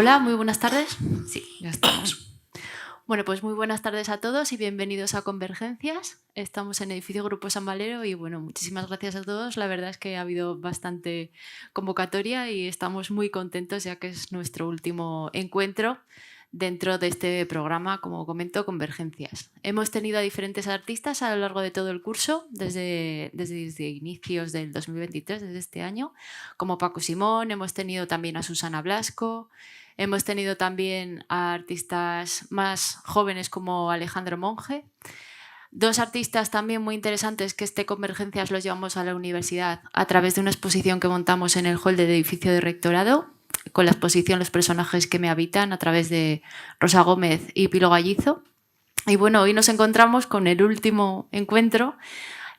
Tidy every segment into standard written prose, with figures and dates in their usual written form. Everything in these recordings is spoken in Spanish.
Hola, muy buenas tardes. Sí, ya estamos. Bueno, pues muy buenas tardes a todos y bienvenidos a Convergencias. Estamos en Edificio Grupo San Valero y bueno, muchísimas gracias a todos. La verdad es que ha habido bastante convocatoria y estamos muy contentos ya que es nuestro último encuentro dentro de este programa, como comento, Convergencias. Hemos tenido a diferentes artistas a lo largo de todo el curso, desde inicios del 2023, desde este año, como Paco Simón, hemos tenido también a Susana Blasco, hemos tenido también a artistas más jóvenes como Alejandro Monge. Dos artistas también muy interesantes que Convergencias los llevamos a la universidad a través de una exposición que montamos en el hall del edificio de rectorado, con la exposición Los personajes que me habitan, a través de Rosa Gómez y Pilo Gallizo. Y bueno, hoy nos encontramos con el último encuentro,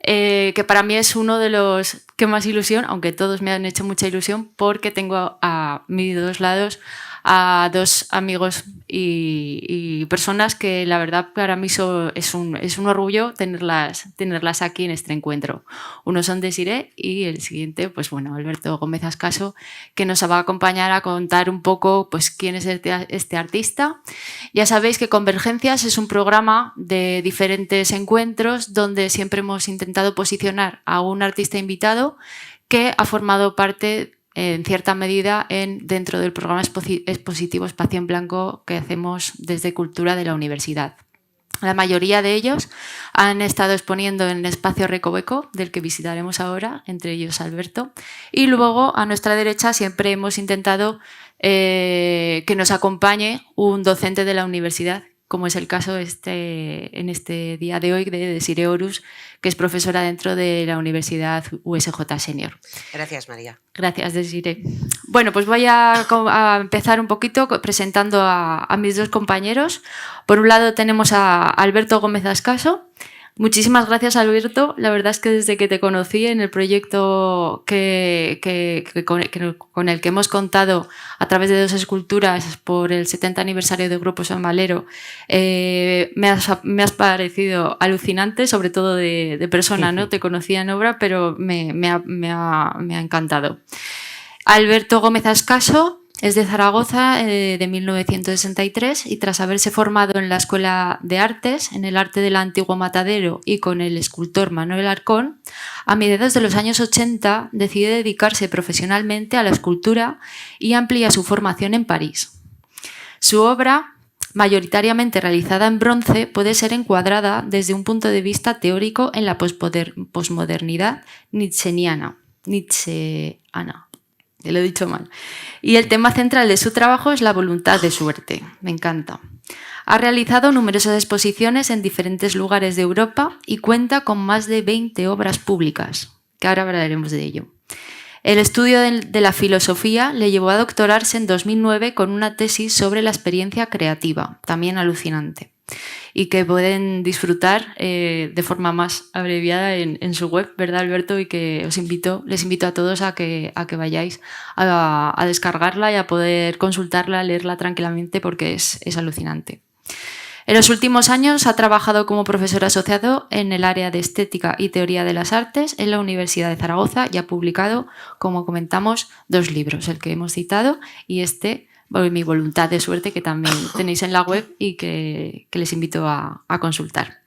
que para mí es uno de los que más ilusión, aunque todos me han hecho mucha ilusión, porque tengo a mis dos lados a dos amigos y personas que la verdad para mí es un orgullo tenerlas aquí en este encuentro. Uno son Desiré y el siguiente, pues bueno, Alberto Gómez Ascaso, que nos va a acompañar a contar un poco pues quién es este artista. Ya sabéis que Convergencias es un programa de diferentes encuentros donde siempre hemos intentado posicionar a un artista invitado que ha formado parte en cierta medida dentro del programa expositivo Espacio en Blanco que hacemos desde Cultura de la Universidad. La mayoría de ellos han estado exponiendo en el Espacio Recoveco, del que visitaremos ahora, entre ellos Alberto. Y luego, a nuestra derecha, siempre hemos intentado que nos acompañe un docente de la universidad, como es el caso en este día de hoy de Desiré Horus, que es profesora dentro de la Universidad USJ Senior. Gracias, María. Gracias, Desiré. Bueno, pues voy a empezar un poquito presentando a mis dos compañeros. Por un lado tenemos a Alberto Gómez Ascaso. Muchísimas gracias, Alberto. La verdad es que desde que te conocí en el proyecto con el que hemos contado a través de dos esculturas por el 70 aniversario del Grupo San Valero, me has parecido alucinante, sobre todo de persona, ¿no? Te conocía en obra, pero me ha encantado. Alberto Gómez Ascaso es de Zaragoza, de 1963, y tras haberse formado en la Escuela de Artes, en el arte del antiguo matadero y con el escultor Manuel Arcón, a mediados de los años 80 decide dedicarse profesionalmente a la escultura y amplía su formación en París. Su obra, mayoritariamente realizada en bronce, puede ser encuadrada desde un punto de vista teórico en la posmodernidad nietzscheana. Lo he dicho mal. Y el tema central de su trabajo es la voluntad de suerte. Me encanta. Ha realizado numerosas exposiciones en diferentes lugares de Europa y cuenta con más de 20 obras públicas, que ahora hablaremos de ello. El estudio de la filosofía le llevó a doctorarse en 2009 con una tesis sobre la experiencia creativa, también alucinante, y que pueden disfrutar de forma más abreviada en su web, ¿verdad, Alberto? Y que les invito a todos a que vayáis a descargarla y a poder consultarla, leerla tranquilamente porque es alucinante. En los últimos años ha trabajado como profesor asociado en el área de Estética y Teoría de las Artes en la Universidad de Zaragoza y ha publicado, como comentamos, 2 libros, el que hemos citado y Mi voluntad de suerte, que también tenéis en la web y que les invito a consultar.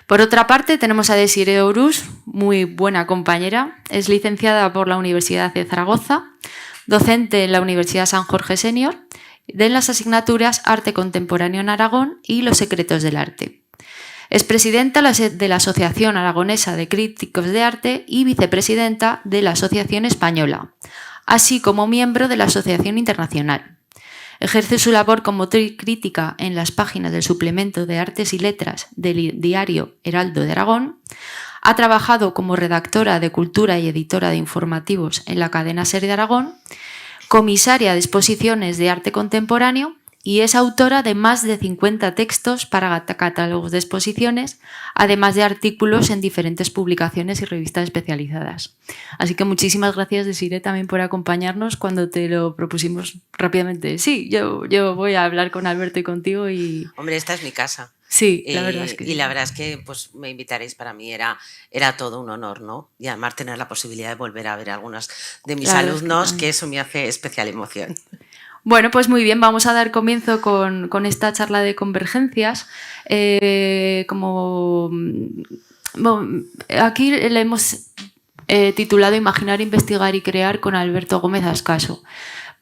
Por otra parte, tenemos a Desiré Horus, muy buena compañera. Es licenciada por la Universidad de Zaragoza, docente en la Universidad San Jorge Senior, de las asignaturas Arte Contemporáneo en Aragón y Los Secretos del Arte. Es presidenta de la Asociación Aragonesa de Críticos de Arte y vicepresidenta de la Asociación Española, así como miembro de la Asociación Internacional. Ejerce su labor como crítica en las páginas del suplemento de Artes y Letras del diario Heraldo de Aragón. Ha trabajado como redactora de Cultura y editora de informativos en la cadena SER de Aragón, comisaria de exposiciones de arte contemporáneo y es autora de más de 50 textos para catálogos de exposiciones, además de artículos en diferentes publicaciones y revistas especializadas. Así que muchísimas gracias, Desiré, también por acompañarnos cuando te lo propusimos rápidamente. Sí, yo voy a hablar con Alberto y contigo y... Hombre, esta es mi casa. Sí, la verdad es que y la verdad es que pues, me invitaréis, para mí era todo un honor, ¿no? Y además tener la posibilidad de volver a ver a algunos de mis alumnos, que eso me hace especial emoción. Bueno, pues muy bien, vamos a dar comienzo con esta charla de convergencias. Bueno, aquí le hemos titulado Imaginar, investigar y crear con Alberto Gómez Ascaso.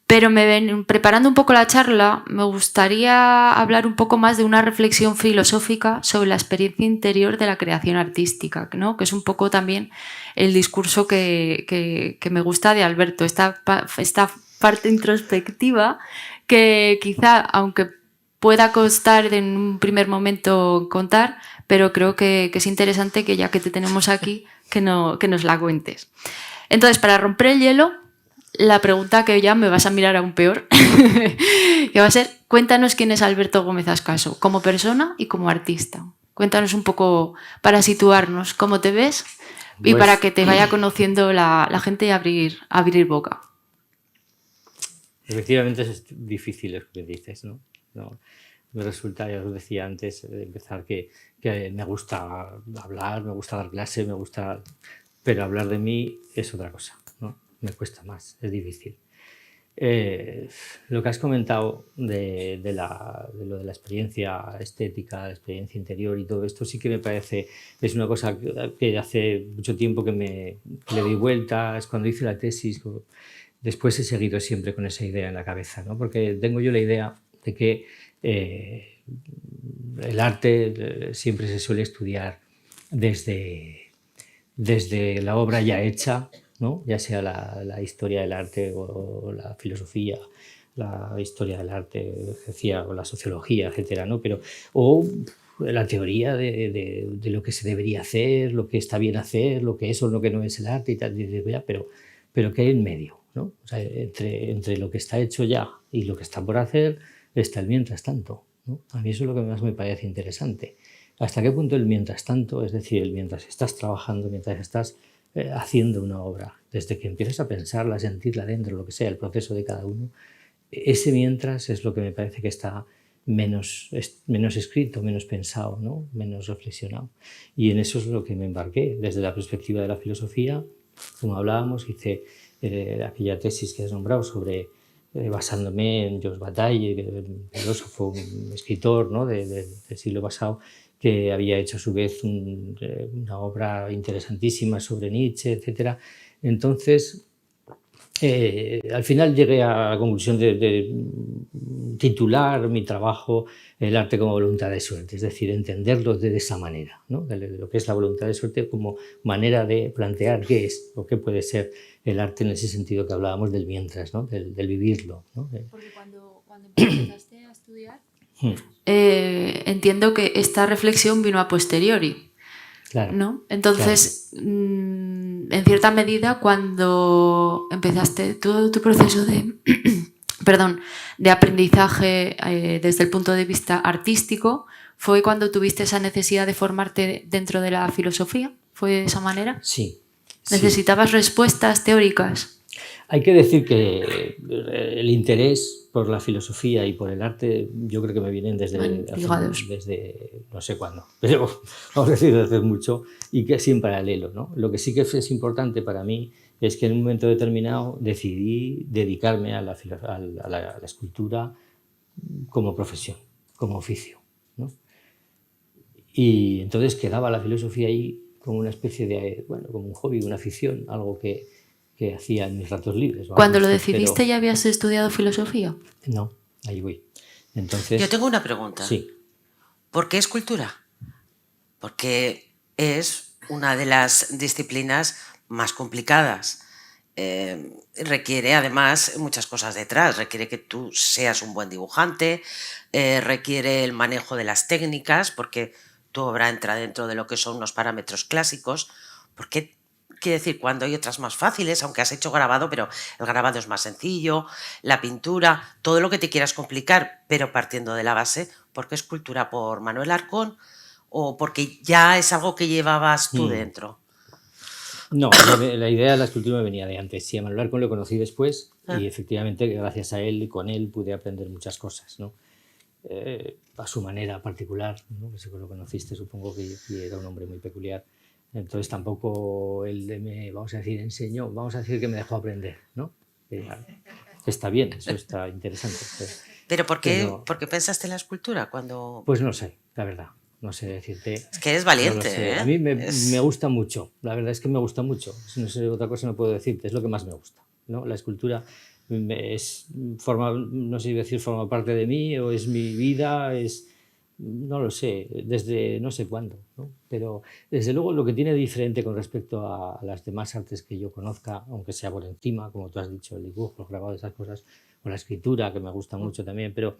Pero preparando un poco la charla, me gustaría hablar un poco más de una reflexión filosófica sobre la experiencia interior de la creación artística, ¿no? Que es un poco también el discurso que me gusta de Alberto, esta parte introspectiva que quizá, aunque pueda costar en un primer momento contar, pero creo que es interesante que ya que te tenemos aquí, que nos la cuentes. Entonces, para romper el hielo, la pregunta que ya me vas a mirar aún peor, que va a ser, cuéntanos quién es Alberto Gómez Ascaso, como persona y como artista. Cuéntanos un poco para situarnos cómo te ves y para que te vaya conociendo la gente y abrir boca. Efectivamente es difícil lo que dices, ¿no? Me resulta, ya os decía antes de empezar, que me gusta hablar, me gusta dar clase, pero hablar de mí es otra cosa, ¿no? Me cuesta más, es difícil. Lo que has comentado de lo de la experiencia estética, la experiencia interior y todo esto sí que me parece, es una cosa que hace mucho tiempo que le doy vueltas. Cuando hice la tesis, después he seguido siempre con esa idea en la cabeza, ¿no? Porque tengo yo la idea de que el arte siempre se suele estudiar desde la obra ya hecha, ¿no? Ya sea la historia del arte o la filosofía, la historia del arte, decía, o la sociología, etcétera, ¿no? O la teoría de lo que se debería hacer, lo que está bien hacer, lo que es o lo que no es el arte y tal, pero ¿qué hay en medio? ¿No? O sea, entre lo que está hecho ya y lo que está por hacer está el mientras tanto, ¿no? A mí eso es lo que más me parece interesante. ¿Hasta qué punto el mientras tanto, es decir, el mientras estás trabajando, mientras estás haciendo una obra, desde que empiezas a pensarla, a sentirla dentro, lo que sea, el proceso de cada uno, ese mientras es lo que me parece que está menos escrito, menos pensado, ¿no? Menos reflexionado. Y en eso es lo que me embarqué, desde la perspectiva de la filosofía. Como hablábamos, hice aquella tesis que has nombrado sobre, basándome en Georges Bataille, filósofo, un escritor, ¿no? del siglo pasado, que había hecho a su vez una obra interesantísima sobre Nietzsche, etc. Entonces, al final llegué a la conclusión de titular mi trabajo El arte como voluntad de suerte, es decir, entenderlo de esa manera, ¿no? De lo que es la voluntad de suerte como manera de plantear qué es o qué puede ser el arte en ese sentido que hablábamos del mientras, ¿no? del vivirlo, ¿no? Porque cuando empezaste a estudiar, entiendo que esta reflexión vino a posteriori. Claro, ¿no? Entonces, claro. En cierta medida, cuando empezaste todo tu proceso de, perdón, de aprendizaje desde el punto de vista artístico, ¿fue cuando tuviste esa necesidad de formarte dentro de la filosofía? ¿Fue de esa manera? Sí. ¿Necesitabas respuestas teóricas? Hay que decir que el interés por la filosofía y por el arte yo creo que me vienen desde no sé cuándo, pero vamos a decir desde mucho y que así en paralelo, ¿no? Lo que sí que es importante para mí es que en un momento determinado decidí dedicarme a la escultura como profesión, como oficio, ¿no? Y entonces quedaba la filosofía ahí como una especie de, bueno, como un hobby, una afición, algo que hacía en mis ratos libres. ¿Cuando lo decidiste ya habías estudiado filosofía? No, ahí voy. Entonces, yo tengo una pregunta. Sí. ¿Por qué escultura? Porque es una de las disciplinas más complicadas. Requiere además muchas cosas detrás. Requiere que tú seas un buen dibujante, requiere el manejo de las técnicas, porque tu obra entra dentro de lo que son unos parámetros clásicos. Porque quiere decir, cuando hay otras más fáciles, aunque has hecho grabado, pero el grabado es más sencillo, la pintura, todo lo que te quieras complicar, pero partiendo de la base, ¿por qué escultura? ¿Por Manuel Arcón o porque ya es algo que llevabas tú dentro? No, la idea de la escultura me venía de antes. Sí, a Manuel Arcón lo conocí después y efectivamente gracias a él y con él pude aprender muchas cosas, ¿no? A su manera particular, ¿no? Que lo conociste, supongo que era un hombre muy peculiar. Entonces tampoco él me, vamos a decir, enseñó, vamos a decir que me dejó aprender, ¿no? está bien, eso está interesante. ¿Pero por pero, qué pensaste en la escultura cuando...? pues no sé, la verdad. No sé decirte. Es que eres No lo valiente, sé. ¿eh? A mí me gusta mucho. La verdad es que me gusta mucho. No sé, otra cosa no puedo decirte. Es lo que más me gusta, ¿no? La escultura no sé decir forma parte de mí o es mi vida, no lo sé, desde no sé cuándo, ¿no? Pero desde luego lo que tiene diferente con respecto a las demás artes que yo conozca, aunque sea por encima, como tú has dicho, el dibujo, el grabado, esas cosas, o la escritura, que me gusta mucho también, pero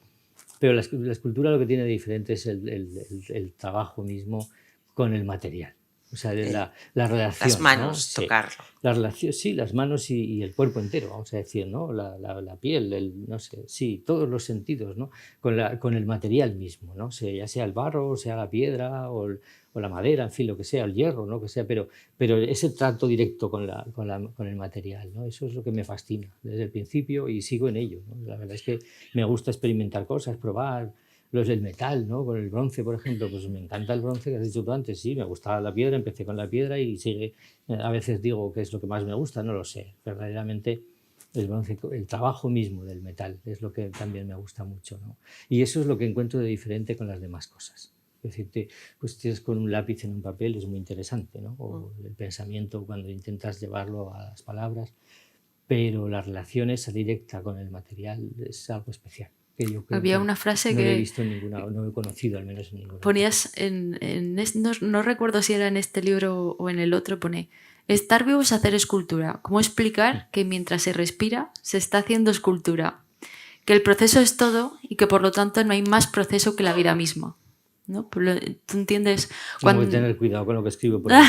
la escultura lo que tiene de diferente es el trabajo mismo con el material. O sea, la relación. Las manos, ¿no? Sí. tocarlo. La relación, sí, las manos y el cuerpo entero, vamos a decir, ¿no? La piel, no sé, sí, todos los sentidos, ¿no? Con el material mismo, ¿no? Ya sea el barro, sea la piedra o la madera, en fin, lo que sea, el hierro, ¿no? Que sea, pero ese trato directo con el material, ¿no? Eso es lo que me fascina desde el principio y sigo en ello, ¿no? La verdad es que me gusta experimentar cosas, probar los del metal, ¿no? Con el bronce, por ejemplo, pues me encanta el bronce que has dicho tú antes, sí, me gustaba la piedra, empecé con la piedra y sigue, a veces digo que es lo que más me gusta, no lo sé, verdaderamente el bronce, el trabajo mismo del metal es lo que también me gusta mucho, ¿no? Y eso es lo que encuentro de diferente con las demás cosas. Es decir, pues tienes con un lápiz en un papel, es muy interesante, ¿no? O el pensamiento cuando intentas llevarlo a las palabras, pero la relación esa directa con el material es algo especial. Que yo creo Había que una frase no que lo he visto en ninguna, no he conocido al menos en ninguna. ponías no recuerdo si era en este libro o en el otro, pone: estar vivo es hacer escultura. ¿Cómo explicar que mientras se respira se está haciendo escultura? Que el proceso es todo y que por lo tanto no hay más proceso que la vida misma, ¿no? ¿Tú entiendes? Tengo que tener cuidado con lo que escribo por ahí.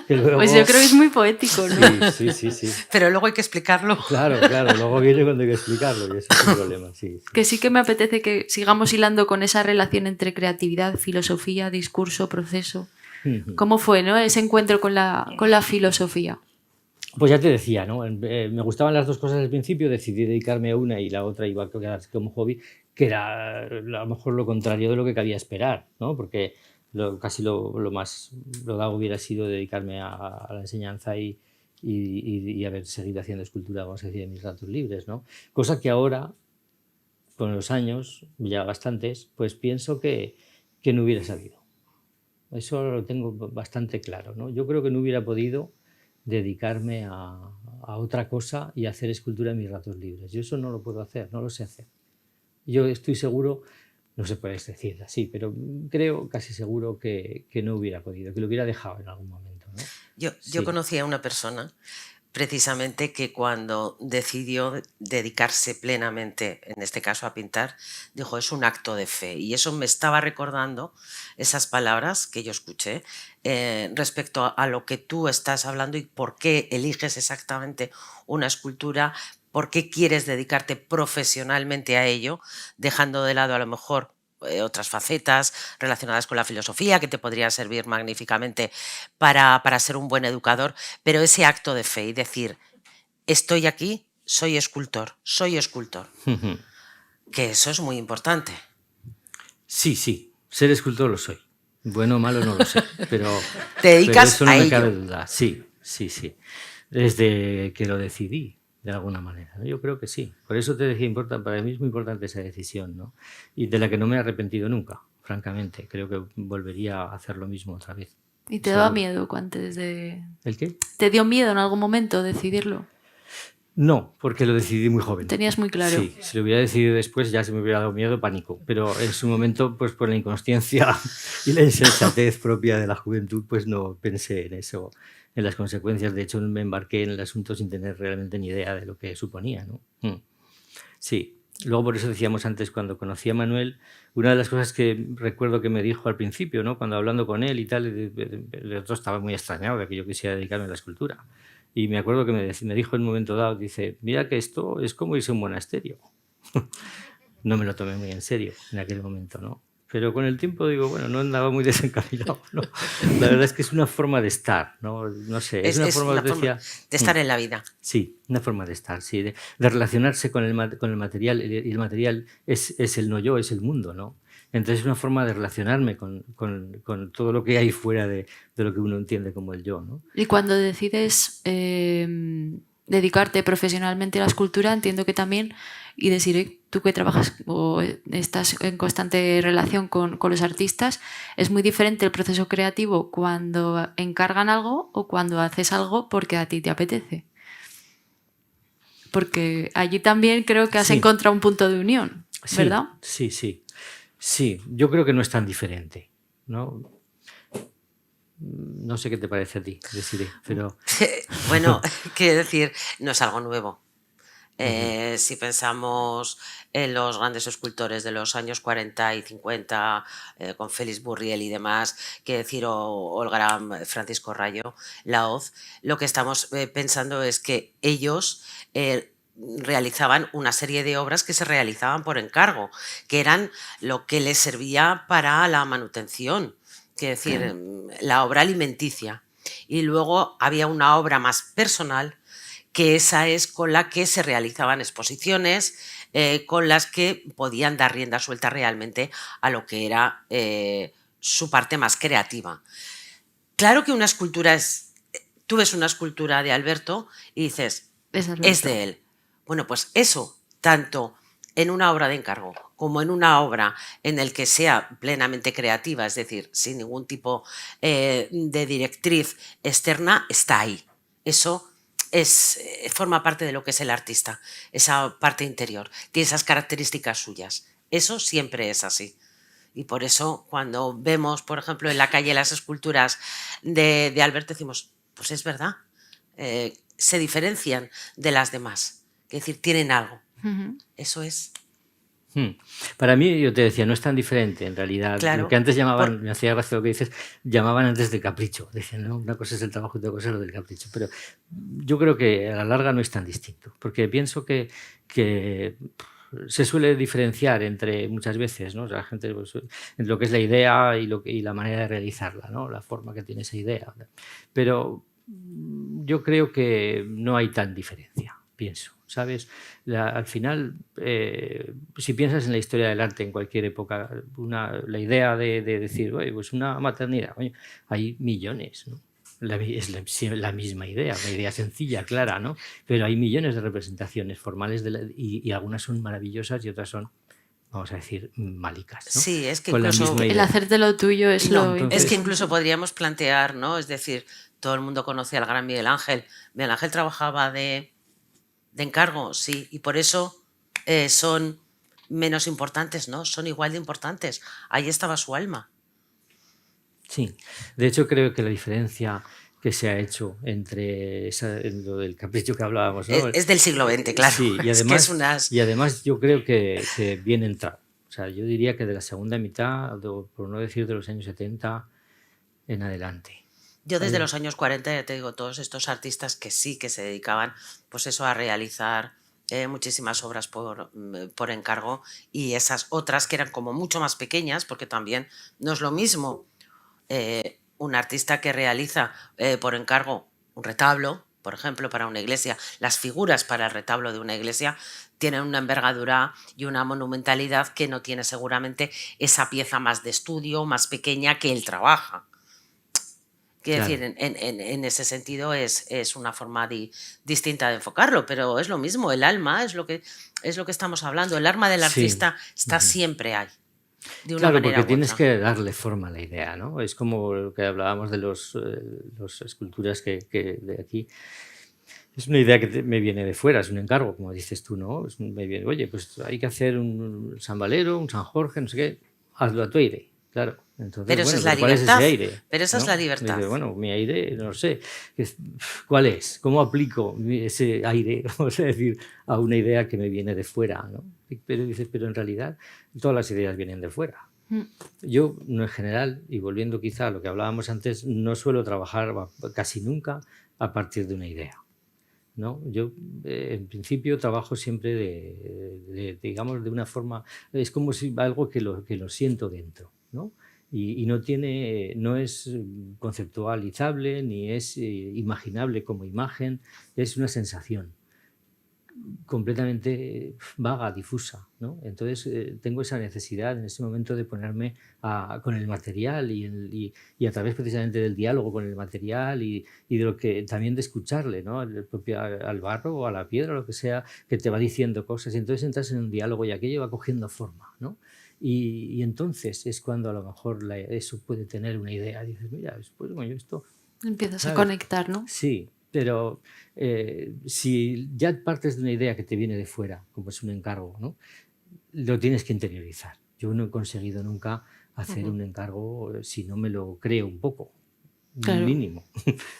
Luego... Pues yo creo que es muy poético, ¿no? Sí. Pero luego hay que explicarlo. Claro, luego viene cuando hay que explicarlo y ese es el problema, sí. Que sí que me apetece que sigamos hilando con esa relación entre creatividad, filosofía, discurso, proceso. ¿Cómo fue, no, ese encuentro con la filosofía? Pues ya te decía, ¿no? Me gustaban las dos cosas al principio, decidí dedicarme a una y la otra iba a quedarse como hobby, que era a lo mejor lo contrario de lo que cabía esperar, ¿no? Porque casi lo más logrado hubiera sido dedicarme a la enseñanza y haber seguido haciendo escultura, vamos a decir, en mis ratos libres, ¿no? Cosa que ahora, con los años, ya bastantes, pues pienso que no hubiera sabido. Eso lo tengo bastante claro, ¿no? Yo creo que no hubiera podido dedicarme a otra cosa y hacer escultura en mis ratos libres. Yo eso no lo puedo hacer, no lo sé hacer. Yo estoy seguro, no se puede decir así, pero creo casi seguro que no hubiera podido, que lo hubiera dejado en algún momento, ¿no? Yo conocí a una persona precisamente que cuando decidió dedicarse plenamente, en este caso a pintar, dijo, es un acto de fe. Y eso me estaba recordando esas palabras que yo escuché respecto a lo que tú estás hablando y por qué eliges exactamente una escultura, por qué quieres dedicarte profesionalmente a ello, dejando de lado a lo mejor otras facetas relacionadas con la filosofía que te podría servir magníficamente para ser un buen educador, pero ese acto de fe y decir, estoy aquí, soy escultor, que eso es muy importante. Sí, ser escultor lo soy. Bueno o malo no lo sé, pero, ¿Te dedicas eso no a me ello? cabe duda. Sí. Desde que lo decidí, de alguna manera, ¿no? Yo creo que sí. Por eso te decía, para mí es muy importante esa decisión, ¿no? Y de la que no me he arrepentido nunca, francamente. Creo que volvería a hacer lo mismo otra vez. ¿Y te daba miedo antes de...? ¿El qué? ¿Te dio miedo en algún momento decidirlo? No, porque lo decidí muy joven. Tenías muy claro. Sí, si lo hubiera decidido después ya se me hubiera dado miedo, pánico. Pero en su momento, pues por la inconsciencia y la insensatez propia de la juventud, pues no pensé en eso, en las consecuencias. De hecho, me embarqué en el asunto sin tener realmente ni idea de lo que suponía, ¿no? Sí. Luego, por eso decíamos antes, cuando conocí a Manuel, una de las cosas que recuerdo que me dijo al principio, ¿no? Cuando hablando con él y tal, el otro estaba muy extrañado de que yo quisiera dedicarme a la escultura. Y me acuerdo que me dijo en un momento dado, dice, mira que esto es como irse a un monasterio. No me lo tomé muy en serio en aquel momento, ¿no? Pero con el tiempo digo, bueno, no andaba muy desencaminado, ¿no? La verdad es que es una forma de estar, ¿no? No sé, es una forma de estar en la vida. Sí, una forma de estar, sí, de relacionarse con el material, y el material es el no yo, es el mundo, ¿no? Entonces es una forma de relacionarme con todo lo que hay fuera de lo que uno entiende como el yo, ¿no? Y cuando decides dedicarte profesionalmente a la escultura, entiendo que también, y decir, tú que trabajas o estás en constante relación con los artistas, es muy diferente el proceso creativo cuando encargan algo o cuando haces algo porque a ti te apetece. Porque allí también creo que has Sí. encontrado un punto de unión, ¿verdad? Sí, sí, sí. Sí, yo creo que no es tan diferente, ¿no? No sé qué te parece a ti, Desiree, pero... Bueno, quiero decir, no es algo nuevo. Si pensamos en los grandes escultores de los años 40 y 50, con Félix Burriel y demás, quiero decir, o el gran Francisco Rayo, Laoz, lo que estamos pensando es que ellos realizaban una serie de obras que se realizaban por encargo, que eran lo que les servía para la manutención, quiero decir, la obra alimenticia. Y luego había una obra más personal, que esa es con la que se realizaban exposiciones, con las que podían dar rienda suelta realmente a lo que era su parte más creativa. Claro que una escultura es... Tú ves una escultura de Alberto y dices, es de él. Bueno, pues eso, tanto en una obra de encargo como en una obra en el que sea plenamente creativa, es decir, sin ningún tipo de directriz externa, está ahí. Eso forma parte de lo que es el artista, esa parte interior, tiene esas características suyas. Eso siempre es así. Y por eso cuando vemos, por ejemplo, en la calle las esculturas de Alberto, decimos, pues es verdad, se diferencian de las demás. Es decir, tienen algo. Eso es. Para mí, yo te decía, no es tan diferente en realidad. Claro, Lo que antes llamaban, me hacía gracia lo que dices, llamaban antes de capricho. Decían, no, una cosa es el trabajo y otra cosa es lo del capricho. Pero yo creo que a la larga no es tan distinto, porque pienso que se suele diferenciar entre muchas veces, ¿no? O sea, la gente, pues, entre lo que es la idea y la manera de realizarla, ¿no? La forma que tiene esa idea. Pero yo creo que no hay tan diferencia, pienso. ¿Sabes? Al final, si piensas en la historia del arte en cualquier época, la idea de decir, oye, pues una maternidad, oye, hay millones, ¿no? Es la misma idea, una idea sencilla, clara, ¿no? Pero hay millones de representaciones formales y algunas son maravillosas y otras son, vamos a decir, malicas, ¿no? Sí, es que con incluso la misma idea. El hacerte lo tuyo es lo entonces, es que incluso podríamos plantear, ¿no? Es decir, todo el mundo conoce al gran Miguel Ángel. Miguel Ángel trabajaba de encargo, sí, y por eso son menos importantes, ¿no? Son igual de importantes. Ahí estaba su alma. Sí, de hecho creo que la diferencia que se ha hecho entre lo del capricho que hablábamos, ¿no? Es del siglo XX, claro. Sí, y además yo creo que bien entrado. O sea, yo diría que de la segunda mitad, por no decir de los años 70 en adelante. Yo desde los años 40, ya te digo, todos estos artistas que sí que se dedicaban, pues eso, a realizar muchísimas obras por encargo, y esas otras que eran como mucho más pequeñas, porque también no es lo mismo un artista que realiza por encargo un retablo, por ejemplo, para una iglesia. Las figuras para el retablo de una iglesia tienen una envergadura y una monumentalidad que no tiene seguramente esa pieza más de estudio, más pequeña que él trabaja. Quiero decir, en ese sentido es una forma distinta de enfocarlo, pero es lo mismo, el alma es lo que estamos hablando, el alma del artista está siempre ahí. De una manera porque u tienes otra. que darle forma a la idea, ¿no? Es como lo que hablábamos de los esculturas que de aquí. Es una idea que me viene de fuera, es un encargo, como dices tú, ¿no? Me viene, oye, pues hay que hacer un San Valero, un San Jorge, no sé qué, hazlo a tu aire, claro. Entonces, Pero esa es la ¿cuál es libertad. ese aire? Pero esa es la libertad. Dice, bueno, mi aire, no sé, ¿cuál es? ¿Cómo aplico ese aire, vamos a decir, a una idea que me viene de fuera, ¿no? Pero dices, pero en realidad todas las ideas vienen de fuera. Yo, en general, y volviendo quizá a lo que hablábamos antes, no suelo trabajar casi nunca a partir de una idea, ¿no? Yo, en principio, trabajo siempre digamos, de una forma... Es como si algo que lo siento dentro, ¿no? Y no es conceptualizable ni es imaginable como imagen, es una sensación. completamente vaga, difusa, ¿no? Entonces tengo esa necesidad en ese momento de ponerme con el material y a través precisamente del diálogo con el material y de lo que también de escucharle, ¿no? El propio, al barro o a la piedra o lo que sea, que te va diciendo cosas y entonces entras en un diálogo y aquello va cogiendo forma, ¿no? Y entonces es cuando a lo mejor eso puede tener una idea. Dices, mira, pues bueno, esto, Empiezas a ¿sabes? conectar, ¿no? Sí, pero si ya partes de una idea que te viene de fuera, como es un encargo, ¿no? Lo tienes que interiorizar. Yo no he conseguido nunca hacer un encargo si no me lo creo un poco, Claro. mínimo.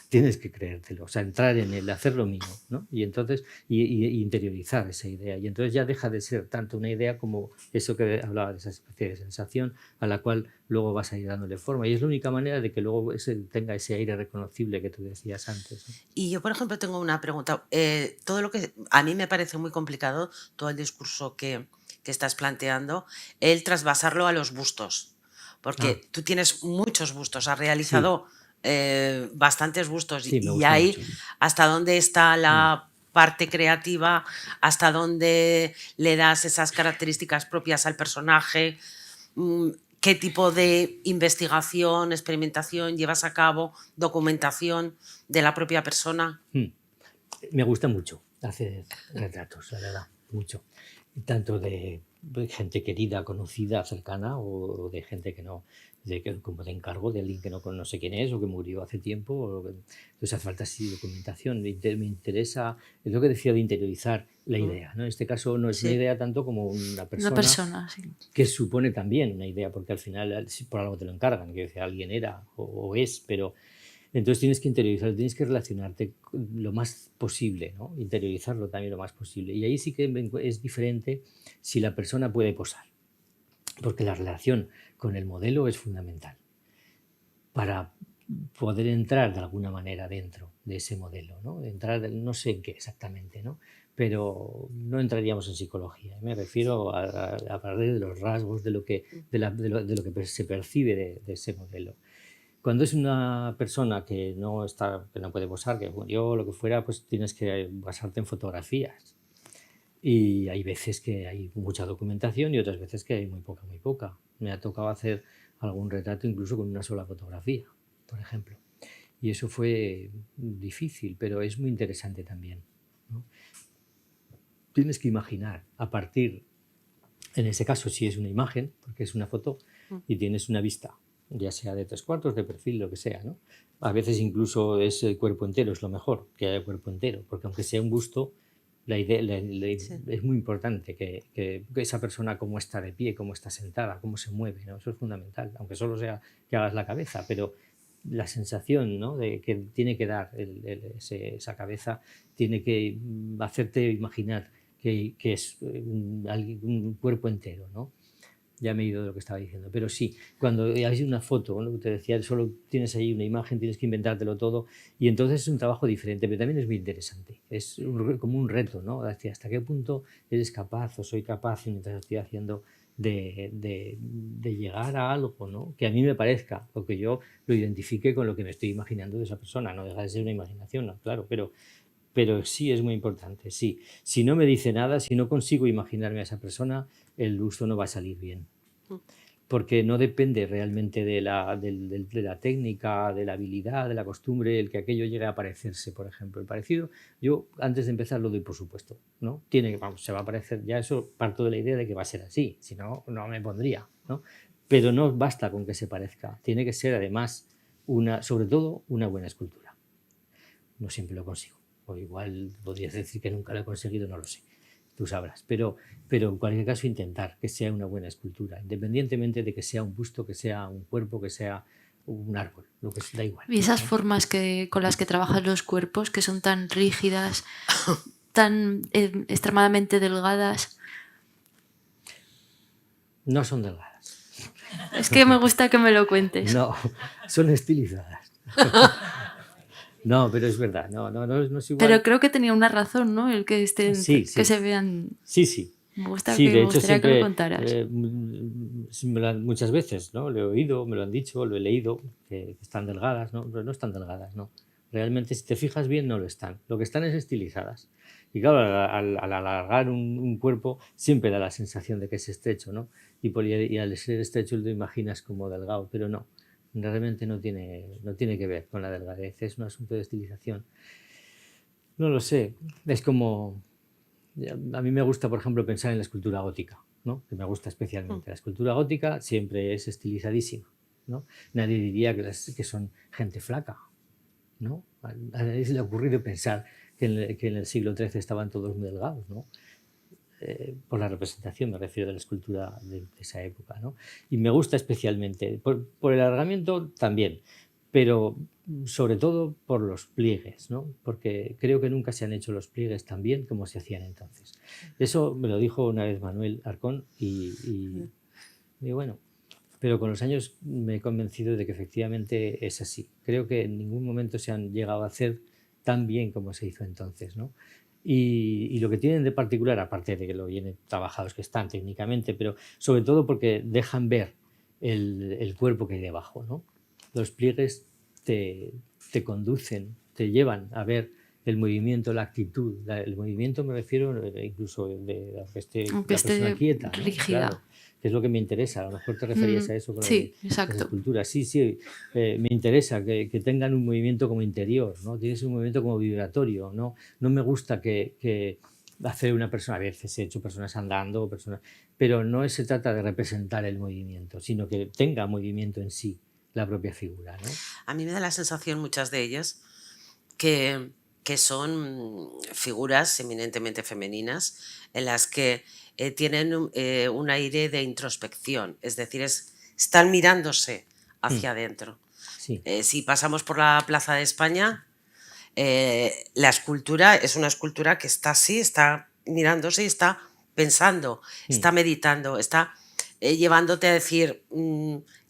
Tienes que creértelo, o sea, entrar en él, hacerlo mío, ¿no? Y entonces, y interiorizar esa idea. Y entonces ya deja de ser tanto una idea como eso que hablaba de esa especie de sensación a la cual luego vas a ir dándole forma. Y es la única manera de que luego tenga ese aire reconocible que tú decías antes, ¿no? Y yo, por ejemplo, tengo una pregunta. Todo lo que a mí me parece muy complicado, todo el discurso que estás planteando, el trasvasarlo a los bustos. Porque Ah, tú tienes muchos bustos, has sí, realizado bastantes bustos sí, me y gusta ahí mucho. hasta dónde está Mm. la parte creativa, hasta dónde le das esas características propias al personaje, qué tipo de investigación, experimentación llevas a cabo, documentación de la propia persona. Mm. Me gusta mucho hacer retratos, la verdad, mucho. Tanto de gente querida, conocida, cercana, o de gente que no, como de encargo de alguien que no sé quién es o que murió hace tiempo. Entonces hace falta así documentación. Me interesa, es lo que decía de interiorizar la Mm, idea, ¿no? En este caso no es una sí. idea tanto como una Una persona persona, sí. que supone también una idea, porque al final por algo te lo encargan, que decir, alguien era o es, pero entonces tienes que interiorizarlo, tienes que relacionarte lo más posible, ¿no? Interiorizarlo también lo más posible. Y ahí sí que es diferente si la persona puede posar, porque la relación con el modelo es fundamental para poder entrar de alguna manera dentro de ese modelo, ¿no? Entrar, no sé en qué exactamente, ¿no? Pero no entraríamos en psicología. Me refiero a partir de los rasgos, de lo que, de lo que se percibe de ese modelo. Cuando es una persona que no está, que no puede posar, que murió, lo que fuera, pues tienes que basarte en fotografías. Y hay veces que hay mucha documentación y otras veces que hay muy poca, muy poca. Me ha tocado hacer algún retrato incluso con una sola fotografía, por ejemplo. Y eso fue difícil, pero es muy interesante también, ¿no? Tienes que imaginar a partir, en ese caso, si es una imagen, porque es una foto, y tienes una vista, ya sea de 3/4, de perfil, lo que sea, ¿no? A veces incluso es el cuerpo entero, es lo mejor, que haya cuerpo entero, porque aunque sea un busto, la idea, Sí. es muy importante que esa persona cómo está de pie, cómo está sentada, cómo se mueve, ¿no? Eso es fundamental, aunque solo sea que hagas la cabeza, pero la sensación, ¿no? De que tiene que dar esa cabeza, tiene que hacerte imaginar que es un cuerpo entero, ¿no? Ya me he ido de lo que estaba diciendo, pero sí, cuando hay una foto, ¿no? Te decía, solo tienes ahí una imagen, tienes que inventártelo todo y entonces es un trabajo diferente, pero también es muy interesante, es como un reto, ¿no? Hasta qué punto eres capaz o soy capaz mientras estoy haciendo de llegar a algo, ¿no? Que a mí me parezca, o que yo lo identifique con lo que me estoy imaginando de esa persona, no deja de ser una imaginación, ¿no? Claro, pero sí es muy importante, sí. Si no me dice nada, si no consigo imaginarme a esa persona, el gusto no va a salir bien. Porque no depende realmente de la técnica, de la habilidad, de la costumbre, el que aquello llegue a parecerse, por ejemplo. El parecido, yo antes de empezar lo doy por supuesto, ¿no? Se va a parecer, ya eso parto de la idea de que va a ser así, si no, no me pondría, ¿no? Pero no basta con que se parezca, tiene que ser además, sobre todo, una buena escultura. No siempre lo consigo. O igual podrías decir que nunca lo he conseguido, no lo sé. Tú sabrás. Pero en cualquier caso intentar que sea una buena escultura, independientemente de que sea un busto, que sea un cuerpo, que sea un árbol, lo que da igual. Y esas ¿no? formas con las que trabajas los cuerpos, que son tan rígidas, tan extremadamente delgadas. No son delgadas. Es que me gusta que me lo cuentes. No, son estilizadas. No, pero es verdad, no es igual. Pero creo que tenía una razón, ¿no? El que estén, Sí, que sí. se vean. Sí. Me gusta Sí, de me hecho gustaría que lo siempre, contaras. muchas veces, ¿no? Lo he oído, me lo han dicho, lo he leído, que están delgadas, ¿no? Pero no están delgadas, ¿no? Realmente, si te fijas bien, no lo están. Lo que están es estilizadas. Y claro, al alargar un cuerpo siempre da la sensación de que es estrecho, ¿no? Y al ser estrecho lo imaginas como delgado, pero no, realmente no tiene que ver con la delgadez, es un asunto de estilización. No lo sé, es como... A mí me gusta, por ejemplo, pensar en la escultura gótica, ¿no? Que me gusta especialmente. La escultura gótica siempre es estilizadísima, ¿no? Nadie diría que son gente flaca, ¿no? A nadie se le ha ocurrido pensar que en el siglo XIII estaban todos muy delgados, ¿no? Por la representación, me refiero, de la escultura de esa época, ¿no? Y me gusta especialmente, por el alargamiento también, pero sobre todo por los pliegues, ¿no? Porque creo que nunca se han hecho los pliegues tan bien como se hacían entonces. Eso me lo dijo una vez Manuel Arcón y bueno, pero con los años me he convencido de que efectivamente es así. Creo que en ningún momento se han llegado a hacer tan bien como se hizo entonces, ¿no? Y lo que tienen de particular, aparte de que lo bien trabajados que están técnicamente, pero sobre todo porque dejan ver el cuerpo que hay debajo, ¿no? Los pliegues te conducen, te llevan a ver el movimiento, la actitud. El movimiento me refiero incluso de que esté Aunque la persona esté quieta, ¿no? rígida. Claro, que es lo que me interesa. A lo mejor te referías a eso con Sí, las exacto. esculturas. Sí, me interesa que tengan un movimiento como interior, ¿no? Tienes un movimiento como vibratorio, ¿no? No me gusta que hacer una persona, a veces he hecho personas andando, pero no se trata de representar el movimiento, sino que tenga movimiento en sí la propia figura, ¿no? A mí me da la sensación, muchas de ellas, que son figuras eminentemente femeninas en las que tienen un aire de introspección, es decir, están mirándose hacia adentro. Sí. Si pasamos por la Plaza de España, la escultura es una escultura que está así, está mirándose y está pensando, está meditando, está llevándote a decir,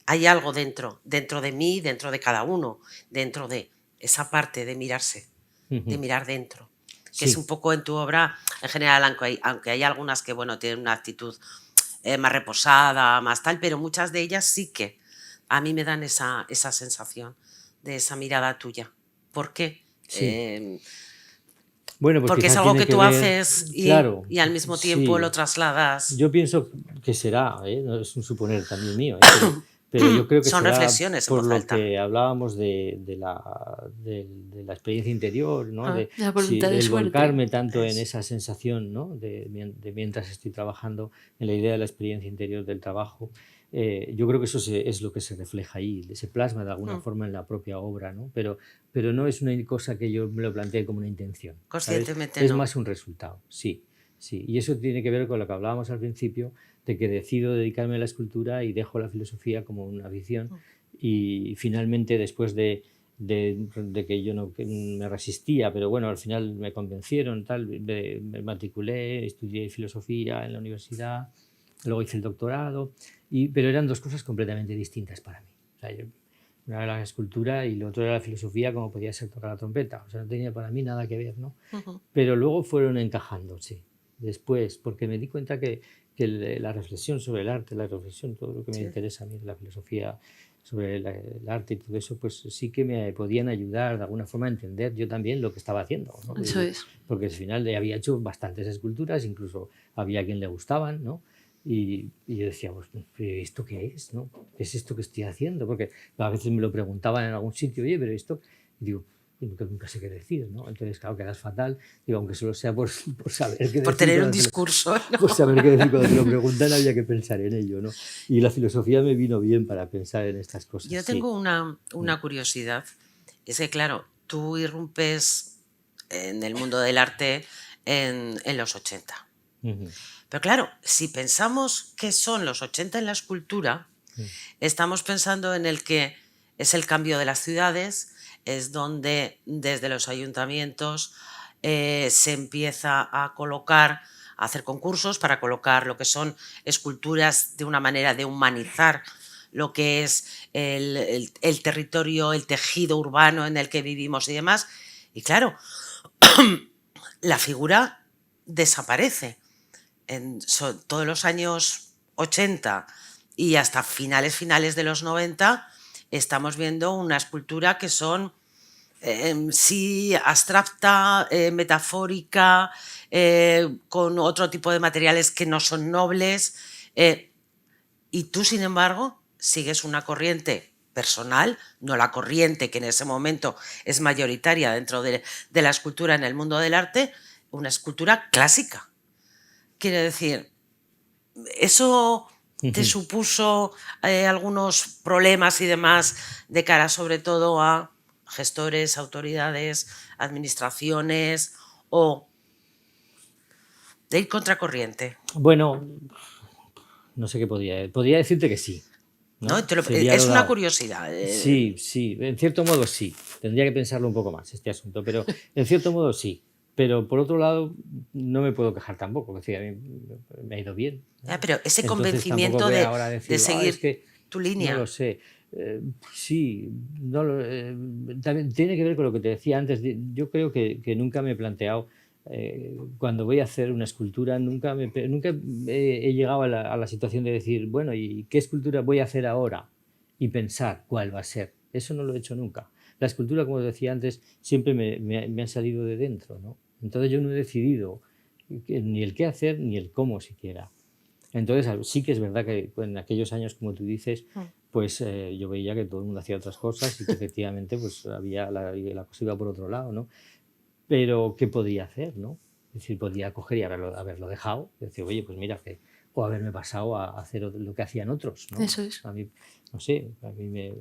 hay algo dentro de mí, dentro de cada uno, dentro de esa parte de mirarse, de mirar dentro, que es un poco en tu obra en general, aunque hay algunas que bueno, tienen una actitud más reposada, más tal, pero muchas de ellas sí que a mí me dan esa sensación de esa mirada tuya. ¿Por qué? Sí. Bueno, pues Porque es quizá algo tiene que que tú ver, haces claro, y al mismo tiempo lo sí. trasladas. Yo pienso que será, no es un suponer también mío, pero yo creo que Son será reflexiones en por voz lo alta. que hablábamos de la experiencia interior, ¿no? De la voluntad de El suerte. volcarme tanto en Eso. esa sensación, ¿no? de mientras estoy trabajando, en la idea de la experiencia interior del trabajo. Yo creo que eso es lo que se refleja ahí, se plasma de alguna forma en la propia obra, ¿no? Pero no es una cosa que yo me lo plantee como una intención, ¿sabes? Conscientemente Es no. más un resultado, sí. Sí, y eso tiene que ver con lo que hablábamos al principio, de que decido dedicarme a la escultura y dejo la filosofía como una afición. Y finalmente, después de que yo no que me resistía, pero bueno, al final me convencieron, tal, me matriculé, estudié filosofía en la universidad, luego hice el doctorado, pero eran dos cosas completamente distintas para mí. O sea, una era la escultura y lo otro era la filosofía, como podía ser tocar la trompeta. O sea, no tenía para mí nada que ver, ¿no? Pero luego fueron encajándose después, porque me di cuenta que la reflexión sobre el arte, la reflexión, todo lo que me interesa a mí, la filosofía sobre el arte y todo eso, pues sí que me podían ayudar de alguna forma a entender yo también lo que estaba haciendo, ¿no? Eso es. Porque al final había hecho bastantes esculturas, incluso había a quien le gustaban, ¿no? Y yo decía, pues, ¿esto qué es? ¿No? ¿Qué es esto que estoy haciendo? Porque a veces me lo preguntaban en algún sitio, oye, pero esto... Y digo, nunca sé qué decir, ¿no? Entonces, claro, quedas fatal, digo, aunque solo sea por saber qué decir. Por tener un discurso, ¿no? Por saber qué decir, cuando te lo preguntan había que pensar en ello, ¿no? Y la filosofía me vino bien para pensar en estas cosas. Yo tengo una curiosidad, es que claro, tú irrumpes en el mundo del arte en los 80. Pero claro, si pensamos que son los 80 en la escultura, estamos pensando en el que es el cambio de las ciudades, es donde desde los ayuntamientos se empieza a colocar, a hacer concursos para colocar lo que son esculturas de una manera de humanizar lo que es el territorio, el tejido urbano en el que vivimos y demás. Y claro, la figura desaparece. En todos los años 80 y hasta finales de los 90 estamos viendo una escultura que son sí abstracta, metafórica, con otro tipo de materiales que no son nobles, y tú, sin embargo, sigues una corriente personal, no la corriente que en ese momento es mayoritaria dentro de la escultura en el mundo del arte, una escultura clásica. Quiere decir, ¿eso te supuso algunos problemas y demás de cara sobre todo a gestores, autoridades, administraciones, o de ir contracorriente? Bueno, no sé qué podría decirte que sí, ¿no? ¿No? Sería Es lo una dado. curiosidad. Sí, en cierto modo sí. Tendría que pensarlo un poco más este asunto, pero en cierto modo sí. Pero por otro lado, no me puedo quejar tampoco, es decir, a mí me ha ido bien, ¿no? Pero ese Entonces tampoco convencimiento voy de, ahora a decir, es seguir que tu no línea. lo sé. Sí, también tiene que ver con lo que te decía antes. Yo creo que nunca me he planteado, cuando voy a hacer una escultura, nunca he llegado a la situación de decir, bueno, ¿y qué escultura voy a hacer ahora? Y pensar cuál va a ser. Eso no lo he hecho nunca. La escultura, como decía antes, siempre me ha salido de dentro, ¿no? Entonces yo no he decidido ni el qué hacer ni el cómo siquiera. Entonces sí que es verdad que en aquellos años, como tú dices, pues yo veía que todo el mundo hacía otras cosas y que efectivamente pues había la cosa iba por otro lado, ¿no? Pero ¿qué podía hacer, no? Es decir, podía coger y haberlo dejado, y decir, oye, pues mira, o haberme pasado a hacer lo que hacían otros, ¿no? Eso es. A mí, no sé, a mí me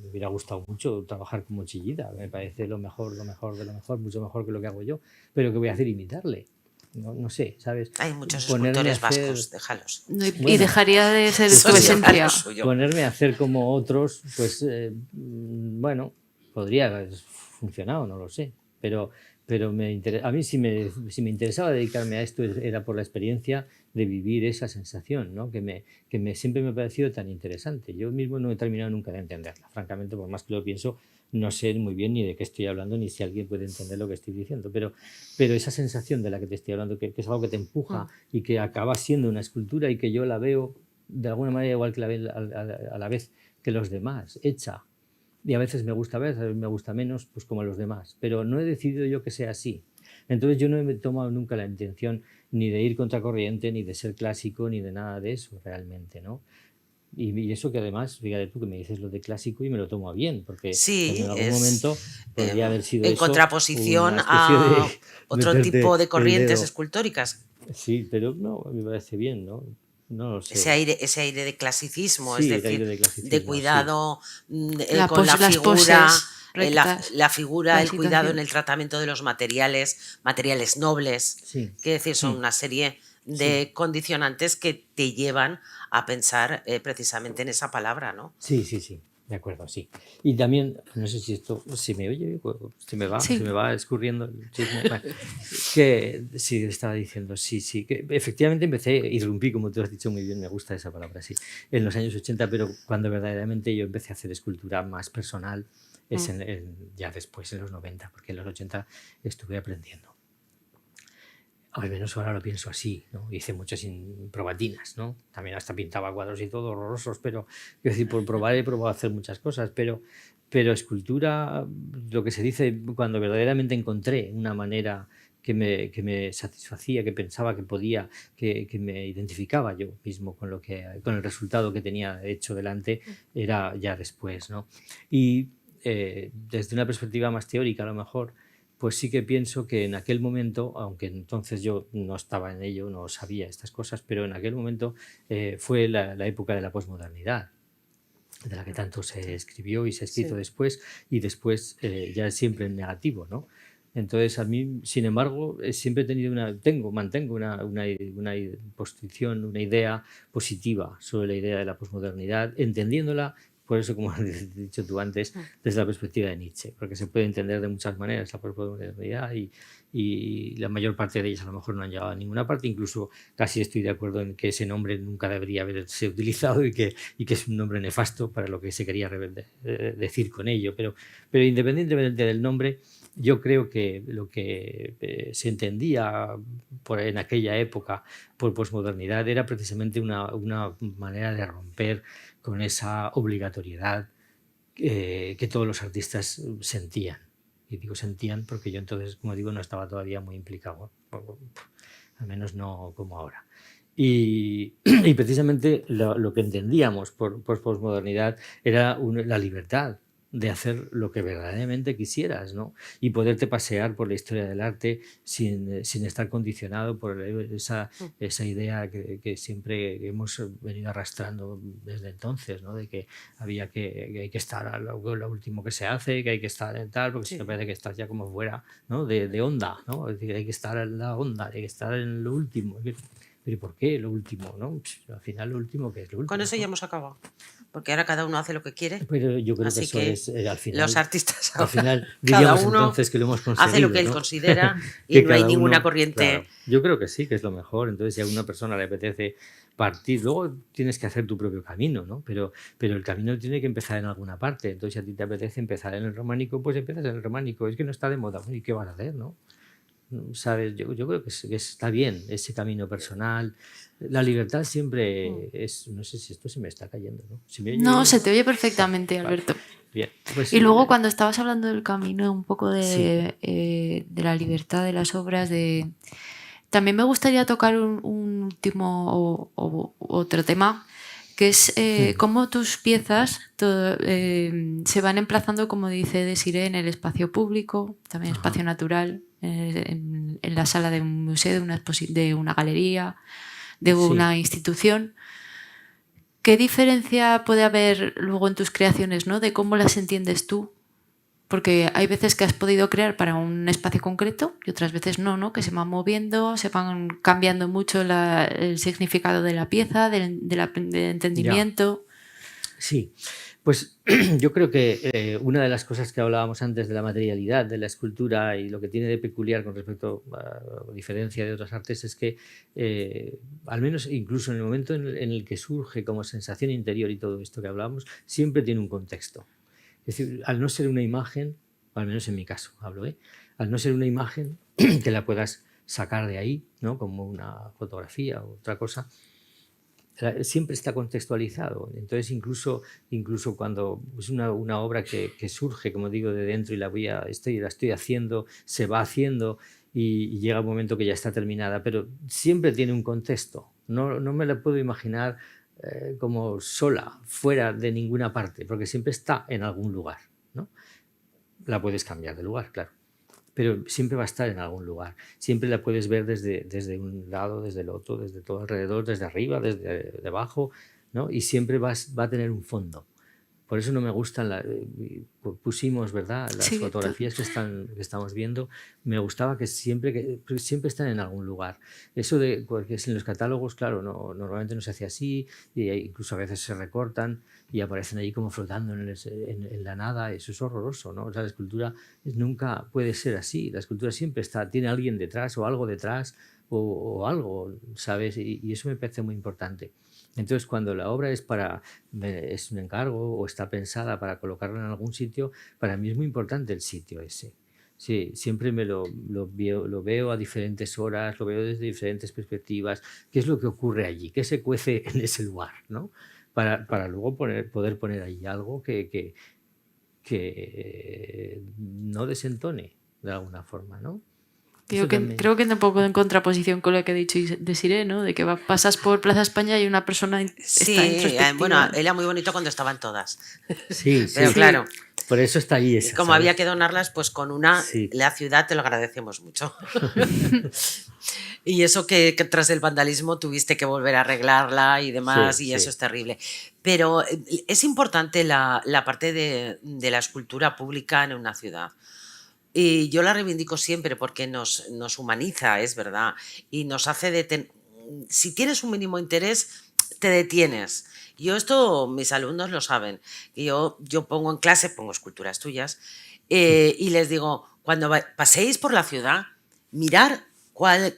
hubiera gustado mucho trabajar como Chillida, me parece lo mejor de lo mejor, mucho mejor que lo que hago yo, pero ¿qué voy a hacer? Imitarle. No sé, ¿sabes? Hay muchos Ponerme a escultores hacer, vascos, déjalos. Y bueno, dejaría de ser pues tu Eso lleva esencia. lo suyo. ponerme a hacer como otros, pues bueno, podría haber funcionado, no lo sé, pero a mí si me interesaba dedicarme a esto era por la experiencia de vivir esa sensación, ¿no? Siempre me ha parecido tan interesante. Yo mismo no he terminado nunca de entenderla, francamente, por más que lo pienso, no sé muy bien ni de qué estoy hablando, ni si alguien puede entender lo que estoy diciendo, pero esa sensación de la que te estoy hablando, que es algo que te empuja y que acaba siendo una escultura y que yo la veo de alguna manera igual que a la vez que los demás, hecha. Y a veces me gusta ver, a veces me gusta menos, pues como los demás. Pero no he decidido yo que sea así. Entonces yo no he tomado nunca la intención ni de ir contracorriente, ni de ser clásico, ni de nada de eso realmente, ¿no? Y eso que además, fíjate tú que me dices lo de clásico y me lo tomo a bien, porque Sí, en algún es momento podría haber sido en eso contraposición una especie de a otro tipo meterte de el corrientes dedo. escultóricas. Sí, pero no, me parece bien, ¿no? No lo sé. Ese aire de clasicismo, es Sí, el decir, aire de de clasicismo, sí. cuidado con la Las figura, poses rectas, la figura, la el cuidado en situación. el tratamiento de los materiales nobles. Sí. Quiere decir, son una serie de condicionantes que te llevan a pensar precisamente en esa palabra, ¿no? Sí, de acuerdo, sí. Y también, no sé si esto, si me oye, se me Sí. va escurriendo el chisme. Bueno, que sí, estaba diciendo, que efectivamente irrumpí, como tú has dicho muy bien, me gusta esa palabra, sí, en los años 80, pero cuando verdaderamente yo empecé a hacer escultura más personal es ya después, en los 90, porque en los 80 estuve aprendiendo. Al menos ahora lo pienso así, ¿no? Hice muchas probatinas, ¿no? También hasta pintaba cuadros y todo horrorosos, pero quiero decir, por probar he probado a hacer muchas cosas, pero escultura, lo que se dice cuando verdaderamente encontré una manera que me satisfacía, que pensaba que podía, que me identificaba yo mismo con el resultado que tenía hecho delante, era ya después, ¿no? Y desde una perspectiva más teórica, a lo mejor, pues sí que pienso que en aquel momento, aunque entonces yo no estaba en ello, no sabía estas cosas, pero en aquel momento fue la época de la posmodernidad, de la que tanto se escribió y se ha escrito después, y después ya siempre en negativo, ¿no? Entonces, a mí, sin embargo, siempre he tenido mantengo una posición, una idea positiva sobre la idea de la posmodernidad, entendiéndola, por eso, como has dicho tú antes, desde la perspectiva de Nietzsche, porque se puede entender de muchas maneras la posmodernidad y la mayor parte de ellas a lo mejor no han llegado a ninguna parte, incluso casi estoy de acuerdo en que ese nombre nunca debería haberse utilizado y que es un nombre nefasto para lo que se quería decir con ello, pero independientemente del nombre, yo creo que lo que se entendía en aquella época por posmodernidad era precisamente una manera de romper con esa obligatoriedad que todos los artistas sentían. Y digo sentían porque yo entonces, como digo, no estaba todavía muy implicado, al menos no como ahora. Y precisamente lo que entendíamos por posmodernidad era la libertad de hacer lo que verdaderamente quisieras, ¿no? Y poderte pasear por la historia del arte sin estar condicionado por esa idea que siempre hemos venido arrastrando desde entonces, ¿no? De que que hay que estar a lo último que se hace, que hay que estar en tal, porque si no parece que estás ya como fuera, ¿no? de onda, ¿no? Es decir, hay que estar en la onda, hay que estar en lo último. Pero ¿y por qué lo último? ¿No? Pues, al final lo último, ¿qué es lo último? Con eso ¿no? ya hemos acabado. Porque ahora cada uno hace lo que quiere. Pero yo creo que Así eso que es, al final, los artistas al final cada diríamos uno entonces que lo hemos conseguido, hace lo que él ¿no? considera y Que no hay cada ninguna uno, corriente. claro, yo creo que sí, que es lo mejor. Entonces, si a una persona le apetece partir, luego tienes que hacer tu propio camino, ¿no? Pero el camino tiene que empezar en alguna parte. Entonces, si a ti te apetece empezar en el románico, pues empiezas en el románico. Es que no está de moda. ¿Y qué vas a hacer, no? ¿Sabes? Yo creo que está bien ese camino personal. La libertad siempre es... No sé si esto se me está cayendo, ¿no? ¿Se me oye No, bien? se te oye perfectamente, Vale, Alberto. bien. Pues, Y luego cuando estabas hablando del camino, un poco sí. de la libertad de las obras, también me gustaría tocar un último o otro tema, que es cómo tus piezas se van emplazando, como dice Desiré, en el espacio público, también Ajá. espacio natural, en la sala de un museo, de una galería, de Sí. una institución. ¿Qué diferencia puede haber luego en tus creaciones, ¿no? De cómo las entiendes tú? Porque hay veces que has podido crear para un espacio concreto y otras veces no, ¿no? Que se van moviendo, se van cambiando mucho el significado de la pieza, del entendimiento. Sí, pues yo creo que una de las cosas que hablábamos antes de la materialidad de la escultura y lo que tiene de peculiar con respecto a diferencia de otras artes es que al menos incluso en el momento en el que surge como sensación interior y todo esto que hablamos, siempre tiene un contexto. Es decir, al no ser una imagen, o al menos en mi caso hablo, al no ser una imagen que la puedas sacar de ahí, ¿no? Como una fotografía o otra cosa, siempre está contextualizado. Entonces, incluso cuando es una obra que surge, como digo, de dentro y la estoy haciendo, se va haciendo y llega un momento que ya está terminada, pero siempre tiene un contexto. No me la puedo imaginar como sola, fuera de ninguna parte, porque siempre está en algún lugar, ¿no? La puedes cambiar de lugar, claro, pero siempre va a estar en algún lugar. Siempre la puedes ver desde un lado, desde el otro, desde todo alrededor, desde arriba, desde debajo, ¿no? Y siempre va a tener un fondo. Por eso no me gustan, pusimos, ¿verdad? Las Sí, fotografías que estamos viendo, me gustaba que siempre están en algún lugar. Eso porque en los catálogos, claro, normalmente no se hace así, e incluso a veces se recortan y aparecen ahí como flotando en la nada, eso es horroroso, ¿no? O sea, la escultura nunca puede ser así, la escultura siempre tiene alguien detrás o algo detrás o algo, ¿sabes? Y eso me parece muy importante. Entonces, cuando la obra es un encargo o está pensada para colocarla en algún sitio, para mí es muy importante el sitio ese. Sí, siempre lo veo a diferentes horas, lo veo desde diferentes perspectivas, qué es lo que ocurre allí, qué se cuece en ese lugar, ¿no? Para luego poder poner allí algo que no desentone de alguna forma, ¿no? Creo que un poco en contraposición con lo que ha dicho Desiré, ¿no? De que pasas por Plaza España y una persona Sí, está introspectiva. bueno, era muy bonito cuando estaban todas. Sí, Pero claro, por eso está ahí esa. como ¿sabes? había que donarlas, pues con una, Sí. la ciudad te lo agradecemos mucho. Y eso que tras el vandalismo tuviste que volver a arreglarla y demás, y eso es terrible. Pero es importante la parte de la escultura pública en una ciudad. Y yo la reivindico siempre porque nos humaniza, es verdad, y nos hace si tienes un mínimo interés, te detienes. Esto mis alumnos lo saben. Yo pongo en clase, pongo esculturas tuyas, y les digo, cuando paséis por la ciudad, mirar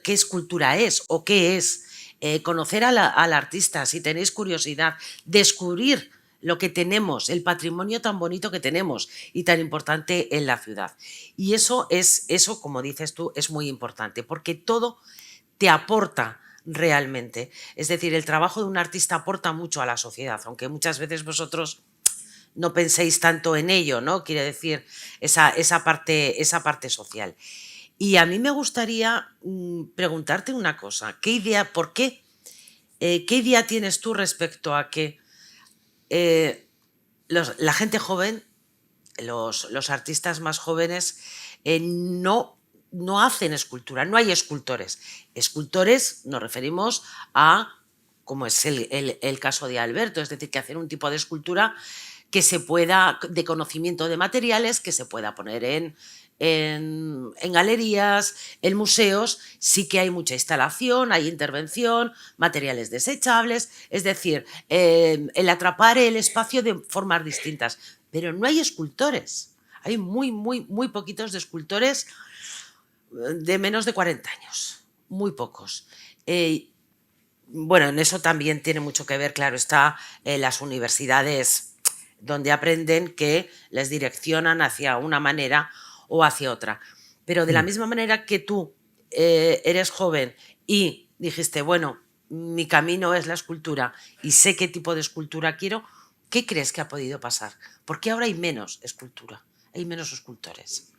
qué escultura es o qué es, conocer al artista, si tenéis curiosidad, descubrir lo que tenemos, el patrimonio tan bonito que tenemos y tan importante en la ciudad. Y eso, como dices tú, es muy importante porque todo te aporta realmente. Es decir, el trabajo de un artista aporta mucho a la sociedad, aunque muchas veces vosotros no penséis tanto en ello, ¿no? Quiere decir, esa parte social. Y a mí me gustaría preguntarte una cosa. ¿Qué idea tienes tú respecto a que la gente joven, los artistas más jóvenes, no hacen escultura, no hay escultores? Escultores nos referimos a, como es el caso de Alberto, es decir, que hacer un tipo de escultura que se pueda, de conocimiento de materiales, que se pueda poner en galerías, en museos. Sí que hay mucha instalación, hay intervención, materiales desechables, es decir, el atrapar el espacio de formas distintas, pero no hay escultores. Hay muy poquitos de escultores de menos de 40 años, muy pocos. Bueno, en eso también tiene mucho que ver, claro, está las universidades, donde aprenden, que les direccionan hacia una manera o hacia otra. Pero de la misma manera que tú eres joven y dijiste, bueno, mi camino es la escultura y sé qué tipo de escultura quiero, ¿qué crees que ha podido pasar? ¿Por qué ahora hay menos escultura? Hay menos escultores.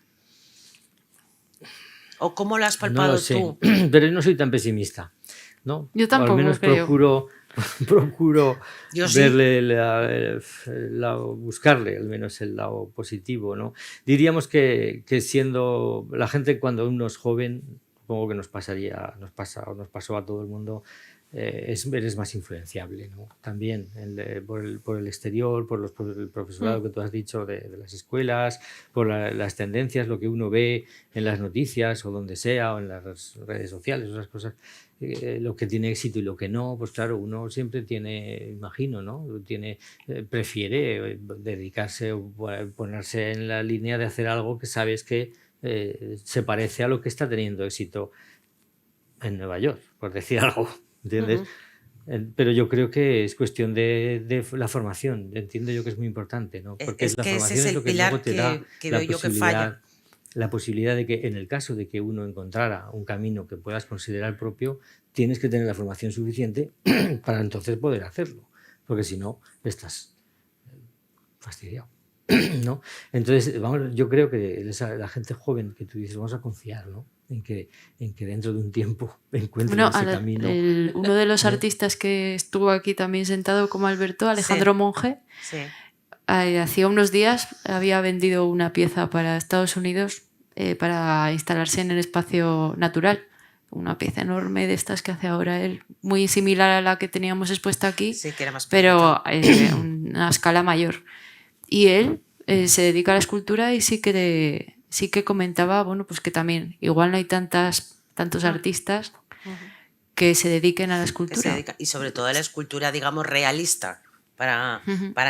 ¿O cómo lo has No palpado lo sé, tú? pero no soy tan pesimista, ¿no? Yo O al tampoco menos creo. procuro Yo sí. verle buscarle al menos el lado positivo, ¿no? Diríamos que siendo la gente, cuando uno es joven, supongo que nos pasó a todo el mundo, eres más influenciable, ¿no? También por el exterior, por el profesorado que tú has dicho de las escuelas, por las tendencias, lo que uno ve en las noticias o donde sea, o en las redes sociales, esas cosas, lo que tiene éxito y lo que no. Pues claro, uno siempre tiene, imagino, ¿no? Prefiere dedicarse o ponerse en la línea de hacer algo que sabes que se parece a lo que está teniendo éxito en Nueva York, por decir algo, ¿entiendes? Pero yo creo que es cuestión de la formación. Entiendo yo que es muy importante, ¿no? Porque Es la que ese formación es es el lo que luego pilar te da que la veo yo que falla. posibilidad de que, en el caso de que uno encontrara un camino que puedas considerar propio, tienes que tener la formación suficiente para entonces poder hacerlo, porque si no, estás fastidiado, ¿no? Entonces, yo creo que la gente joven que tú dices, vamos a confiar, ¿no? En que dentro de un tiempo encuentren Bueno, ese camino. uno de los artistas que estuvo aquí también sentado como Alberto, Alejandro Sí. Monge, Sí. hacía unos días había vendido una pieza para Estados Unidos para instalarse en el espacio natural. Una pieza enorme de estas que hace ahora él, muy similar a la que teníamos expuesta aquí, Sí, que era más pero una escala mayor. Y él se dedica a la escultura y sí que comentaba, bueno, pues que también igual no hay tantos artistas que se dediquen a la escultura. Y sobre todo a la escultura, digamos, realista, para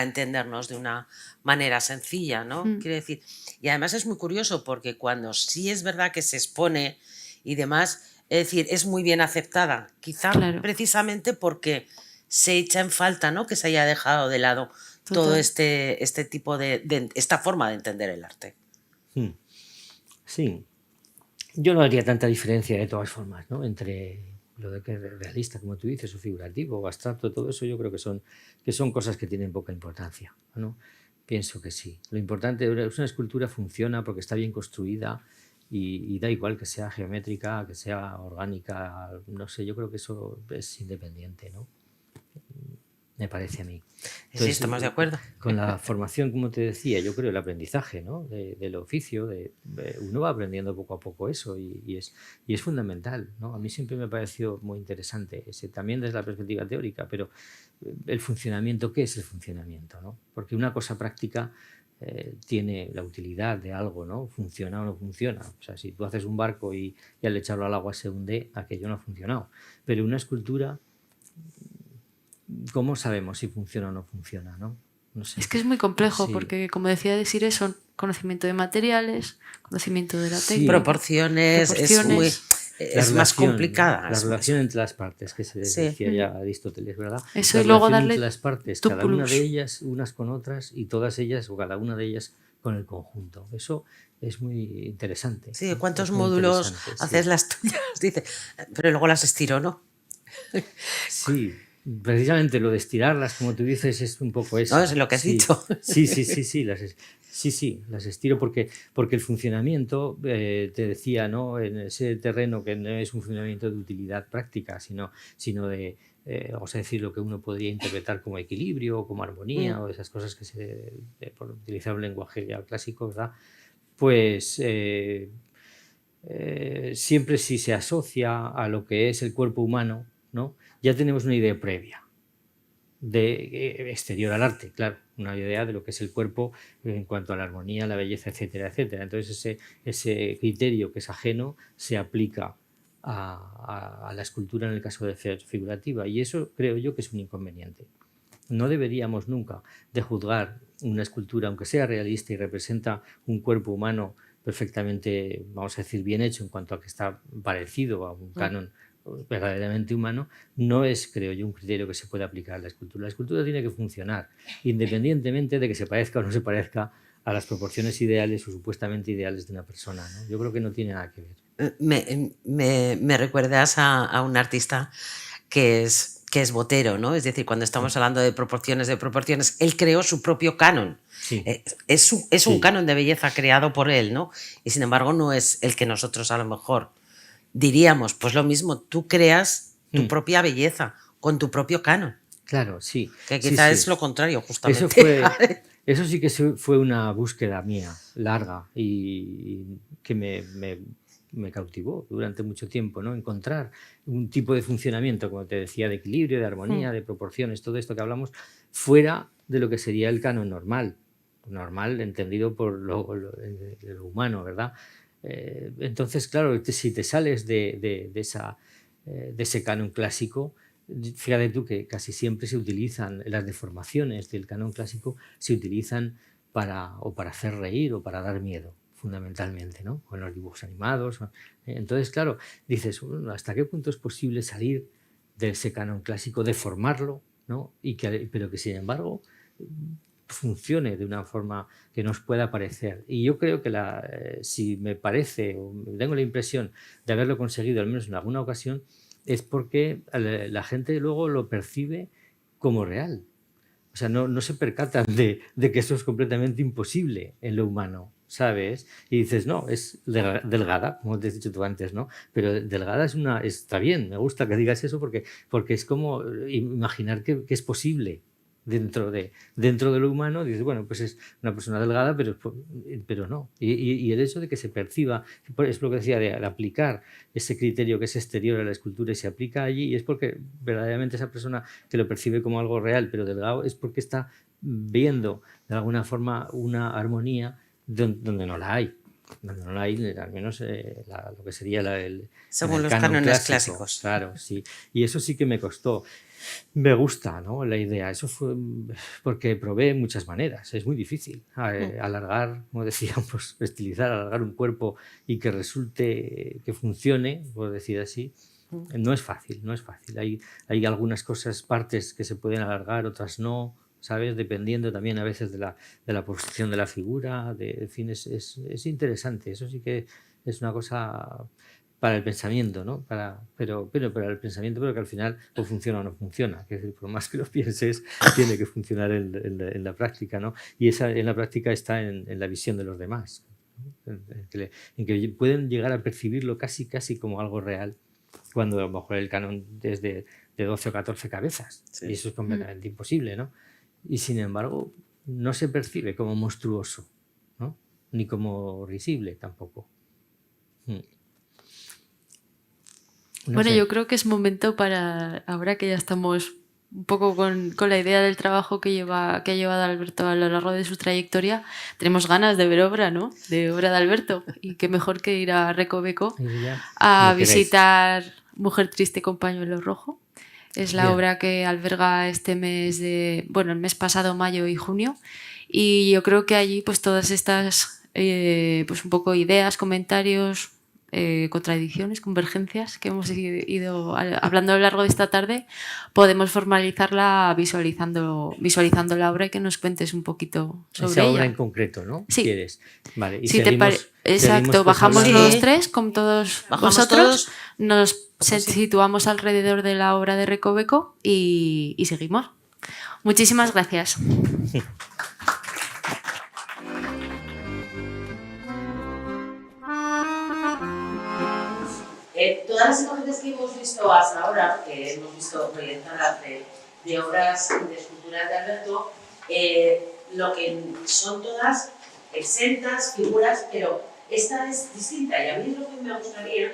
entendernos de una manera sencilla, ¿no? Quiero decir, y además es muy curioso porque cuando sí es verdad que se expone y demás, es decir, es muy bien aceptada, quizá Claro. precisamente porque se echa en falta, ¿no?, que se haya dejado de lado todo este tipo esta forma de entender el arte. Sí, yo no haría tanta diferencia de todas formas, ¿no?, entre lo de que es realista, como tú dices, o figurativo, o abstracto, todo eso yo creo que son cosas que tienen poca importancia, ¿no? Pienso que sí. Lo importante es una escultura funciona porque está bien construida y da igual que sea geométrica, que sea orgánica, no sé, yo creo que eso es independiente, ¿no? Me parece a mí. Entonces, sí, estamos de acuerdo. Con la formación, como te decía, yo creo el aprendizaje, ¿no?, del oficio, uno va aprendiendo poco a poco eso y es fundamental, ¿no? A mí siempre me ha parecido muy interesante, también desde la perspectiva teórica, pero el funcionamiento, ¿qué es el funcionamiento, ¿no? Porque una cosa práctica tiene la utilidad de algo, ¿no? Funciona o no funciona. O sea, si tú haces un barco y al echarlo al agua se hunde, aquello no ha funcionado. Pero una escultura, ¿cómo sabemos si funciona o no funciona, no? No sé. Es que es muy complejo, Sí. porque como decía Desiree, son conocimiento de materiales, conocimiento de la Sí. técnica, Proporciones. Es más complicada. La relación entre las partes, que se decía ya Aristóteles, ¿verdad? Eso, la y luego relación darle entre las partes, tu cada una plus. de ellas unas con otras y todas ellas o cada una de ellas con el conjunto. Eso es muy interesante. Sí, ¿no? ¿cuántos Es muy módulos interesante, haces las tuyas? Dice, pero luego las estiro, ¿no? Sí, precisamente lo de estirarlas, como tú dices, es un poco eso. No, es lo que has dicho. Sí, las estiro porque el funcionamiento, te decía, ¿no? En ese terreno que no es un funcionamiento de utilidad práctica, sino de, vamos a decir, lo que uno podría interpretar como equilibrio o como armonía o esas cosas que por utilizar un lenguaje ya clásico, ¿verdad? Pues siempre si se asocia a lo que es el cuerpo humano, ¿no? Ya tenemos una idea previa exterior al arte, claro, una idea de lo que es el cuerpo en cuanto a la armonía, la belleza, etcétera, etcétera. Entonces ese criterio que es ajeno se aplica a la escultura en el caso de figurativa, y eso creo yo que es un inconveniente. No deberíamos nunca de juzgar una escultura, aunque sea realista y representa un cuerpo humano perfectamente, vamos a decir, bien hecho en cuanto a que está parecido a un canon verdaderamente humano, no es, creo yo, un criterio que se pueda aplicar a la escultura. La escultura tiene que funcionar independientemente de que se parezca o no se parezca a las proporciones ideales o supuestamente ideales de una persona, ¿no? Yo creo que no tiene nada que ver. Me recuerdas a un artista que es Botero, ¿no? Es decir, cuando estamos hablando de proporciones, él creó su propio canon. Sí. Es un canon de belleza creado por él, ¿no? Y sin embargo no es el que nosotros a lo mejor diríamos. Pues lo mismo, tú creas tu propia belleza con tu propio canon. Claro, sí. Que quizá es lo contrario, justamente. Eso sí que fue una búsqueda mía, larga, y que me cautivó durante mucho tiempo, ¿no? Encontrar un tipo de funcionamiento, como te decía, de equilibrio, de armonía, de proporciones, todo esto que hablamos, fuera de lo que sería el canon normal entendido por lo humano, ¿verdad? Entonces, claro, si te sales de ese canon clásico, fíjate tú que casi siempre se utilizan las deformaciones del canon clásico, se utilizan para hacer reír o para dar miedo, fundamentalmente, ¿no? Con los dibujos animados. Entonces, claro, dices, bueno, ¿hasta qué punto es posible salir de ese canon clásico, deformarlo, ¿no? Pero que sin embargo funcione de una forma que nos pueda parecer? Y yo creo que si me parece o tengo la impresión de haberlo conseguido al menos en alguna ocasión, es porque la gente luego lo percibe como real. O sea, no se percatan de que eso es completamente imposible en lo humano, ¿sabes? Y dices, no, es delgada, como te has dicho tú antes, ¿no? Pero delgada está bien, me gusta que digas eso porque es como imaginar que es posible. Dentro de lo humano, dices, bueno, pues es una persona delgada, pero no. Y el hecho de que se perciba, es lo que decía, de aplicar ese criterio que es exterior a la escultura y se aplica allí, y es porque verdaderamente esa persona que lo percibe como algo real, pero delgado, es porque está viendo de alguna forma una armonía donde no la hay. Donde no la hay, al menos lo que sería según los cánones clásicos. Claro, sí. Y eso sí que me costó. Me gusta, ¿no?, la idea. Eso fue porque probé muchas maneras. Es muy difícil alargar, como decíamos, estilizar, alargar un cuerpo y que resulte que funcione, por decir así. No es fácil. Hay algunas partes que se pueden alargar, otras no, ¿sabes? Dependiendo también a veces de la posición de la figura. En fin, es interesante. Eso sí que es una cosa para el pensamiento, ¿no? Pero para el pensamiento, pero que al final o funciona o no funciona. Es decir, por más que lo pienses, tiene que funcionar en la práctica, ¿no? Y esa en la práctica está en la visión de los demás, ¿no? En que pueden llegar a percibirlo casi como algo real, cuando a lo mejor el canon es de 12 o 14 cabezas. Sí. Y eso es completamente imposible, ¿no? Y sin embargo, no se percibe como monstruoso, ¿no? Ni como risible tampoco. Bueno, yo creo que es momento para, ahora que ya estamos un poco con la idea del trabajo que ha llevado Alberto a lo largo de su trayectoria, tenemos ganas de ver obra, ¿no? De obra de Alberto. Y qué mejor que ir a Recoveco a visitar Mujer triste con pañuelo rojo. Es la obra que alberga el mes pasado, mayo y junio. Y yo creo que allí pues todas estas pues un poco ideas, comentarios, contradicciones, convergencias que hemos ido hablando a lo largo de esta tarde, podemos formalizarla visualizando la obra y que nos cuentes un poquito sobre esa obra ella. en concreto, ¿no? Sí. ¿Quieres? Vale, y Si seguimos, exacto, seguimos bajamos hablando. los tres con todos Bajamos vosotros, todos. nos Sí. situamos alrededor de la obra de Recoveco y seguimos. Muchísimas gracias. Todas las imágenes que hemos visto hasta ahora, que hemos visto proyectadas de obras de esculturas de Alberto, lo que son todas exentas, figuras, pero esta es distinta y a mí es lo que me gustaría,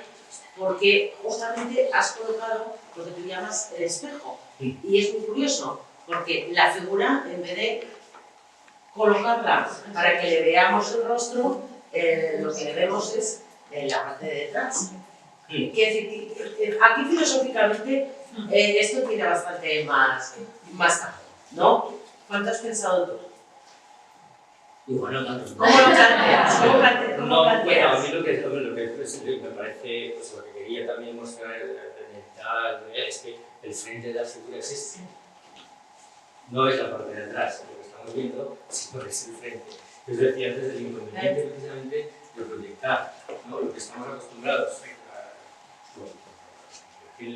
porque justamente has colocado lo que tú llamas el espejo. Y es muy curioso, porque la figura, en vez de colocarla para que le veamos el rostro, lo que le vemos es la parte de detrás. Quiero decir, aquí filosóficamente esto tiene bastante más campo, ¿no? ¿Cuánto has pensado tú? Igual no tanto. ¿Cómo lo planteas? ¿Cómo planteas? No, bueno, a mí lo que pues, me parece, pues lo que quería también mostrar es que el frente de la figura es este. No es la parte de atrás, lo que estamos viendo, sino que es el frente. Yo decía antes del inconveniente precisamente de proyectar, ¿no? Lo que estamos acostumbrados de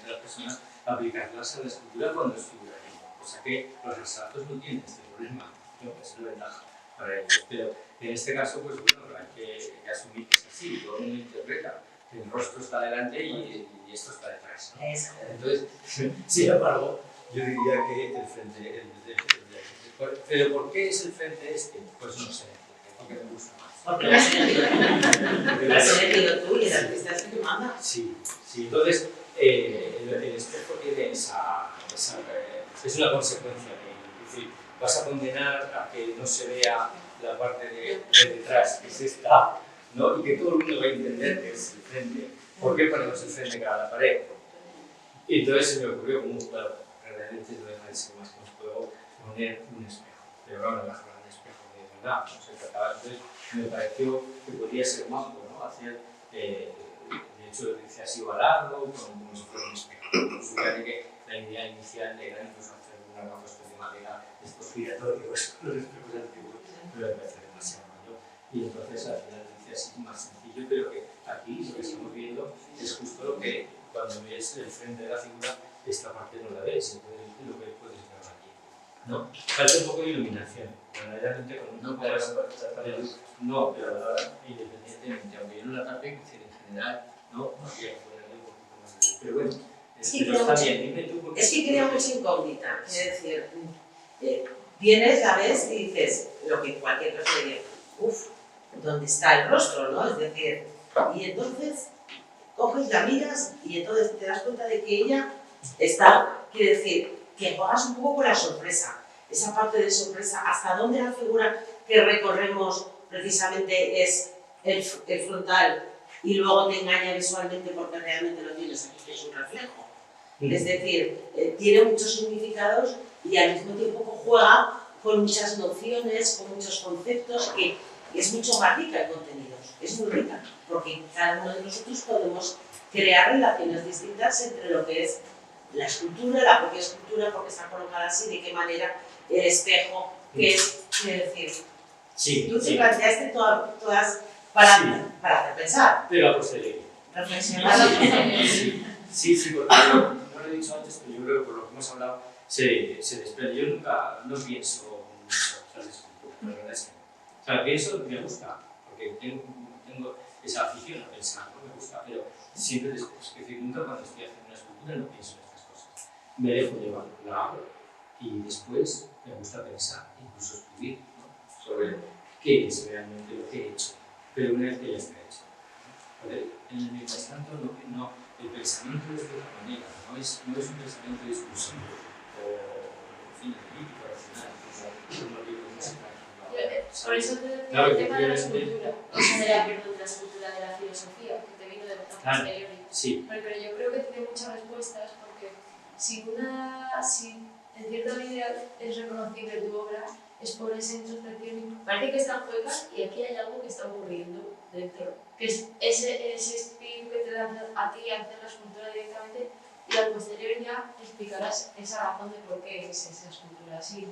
las personas a aplicarlas a la escultura cuando es figurativo, cosa que los abstractos no tienen este problema, ¿no? Es una ventaja para ellos. Pero en este caso, pues bueno, hay que asumir que es así, todo el mundo interpreta que el rostro está delante y esto está detrás, ¿no? Entonces, sin embargo, yo diría que el frente, pero ¿por qué es el frente este? Pues no sé, porque me gusta más. Porque lo has elegido tú y el artista es el que manda. Sí, sí. Entonces, el espejo tiene es una consecuencia. Es decir, vas a condenar a que no se vea la parte de detrás, que es esta, ¿no? Y que todo el mundo va a entender que es el frente. ¿Por qué ponemos el frente cara a la pared? Y entonces se me ocurrió como, claro, realmente no deja de ser más que un juego poner un espejo. Pero no vas a poner un espejo de verdad, no se trataba. Entonces, me pareció que podría ser majo, ¿no? Hacer, de hecho, dice así ovalado, como si fuera un espejo. Fíjate que la idea inicial era incluso hacer una gafas de madera de estos giratorios con los espejos antiguos, pero me parece demasiado mayor. Y entonces al final dice así más sencillo, pero que aquí lo que estamos viendo es justo lo que cuando ves el frente de la figura, esta parte no la ves, entonces lo que puedes ver aquí. ¿No? Falta un poco de iluminación, verdaderamente con un poco de luz. No, pero ahora, independientemente, aunque yo no la tape, en general, no habría que ponerle un poquito más de luz. Pero bueno, pero está bien, dime tú por qué. Es que crea mucha incógnita, es decir, vienes, la ves y dices, lo que cualquier persona diría, uff, ¿dónde está el rostro, no? Es decir, y entonces coges, la miras y entonces te das cuenta de que ella está, quiere decir, que juegas un poco con la sorpresa, esa parte de sorpresa, hasta dónde la figura que recorremos precisamente es el frontal y luego te engaña visualmente porque realmente lo tienes aquí, que es un reflejo. Es decir, tiene muchos significados y al mismo tiempo juega con muchas nociones, con muchos conceptos, que es mucho más rica en contenidos, es muy rica, porque cada uno de nosotros podemos crear relaciones distintas entre lo que es la escultura, la propia escultura, porque está colocada así, de qué manera el espejo, que es, decir, sí, tú te sí. planteaste todas para hacer pensar. Pero a posteriori. Reflexionar. Sí, porque no lo he dicho antes, pero yo creo que por lo que hemos hablado se desprende. Yo nunca no pienso mucho en las esculturas, la verdad es que no. O sea, pienso que me gusta, porque tengo esa afición a pensar, ¿no? Me gusta, pero siempre después. Es decir, nunca cuando estoy haciendo una escultura no pienso en estas cosas. Me dejo llevar, la hago y después me gusta pensar, incluso escribir, ¿no? Sobre qué es realmente lo que he hecho, pero una vez que ya está hecho. ¿Vale? En el mientras tanto, el pensamiento es de otra manera, no es un pensamiento discursivo o, en fin, crítico, racional, como lo digo en música. Por eso te decía el tema de la escultura, o sea, de la escultura de la filosofía, que te vino de tan posterior. Sí. Pero yo creo que tiene muchas respuestas, porque si en cierta medida es reconocible tu obra, es por esa introspección. Parece que están huecas y aquí hay algo que está ocurriendo dentro, que es ese espíritu que te da a ti hacer la escultura directamente, y al posterior ya explicarás esa razón de por qué es esa escultura así.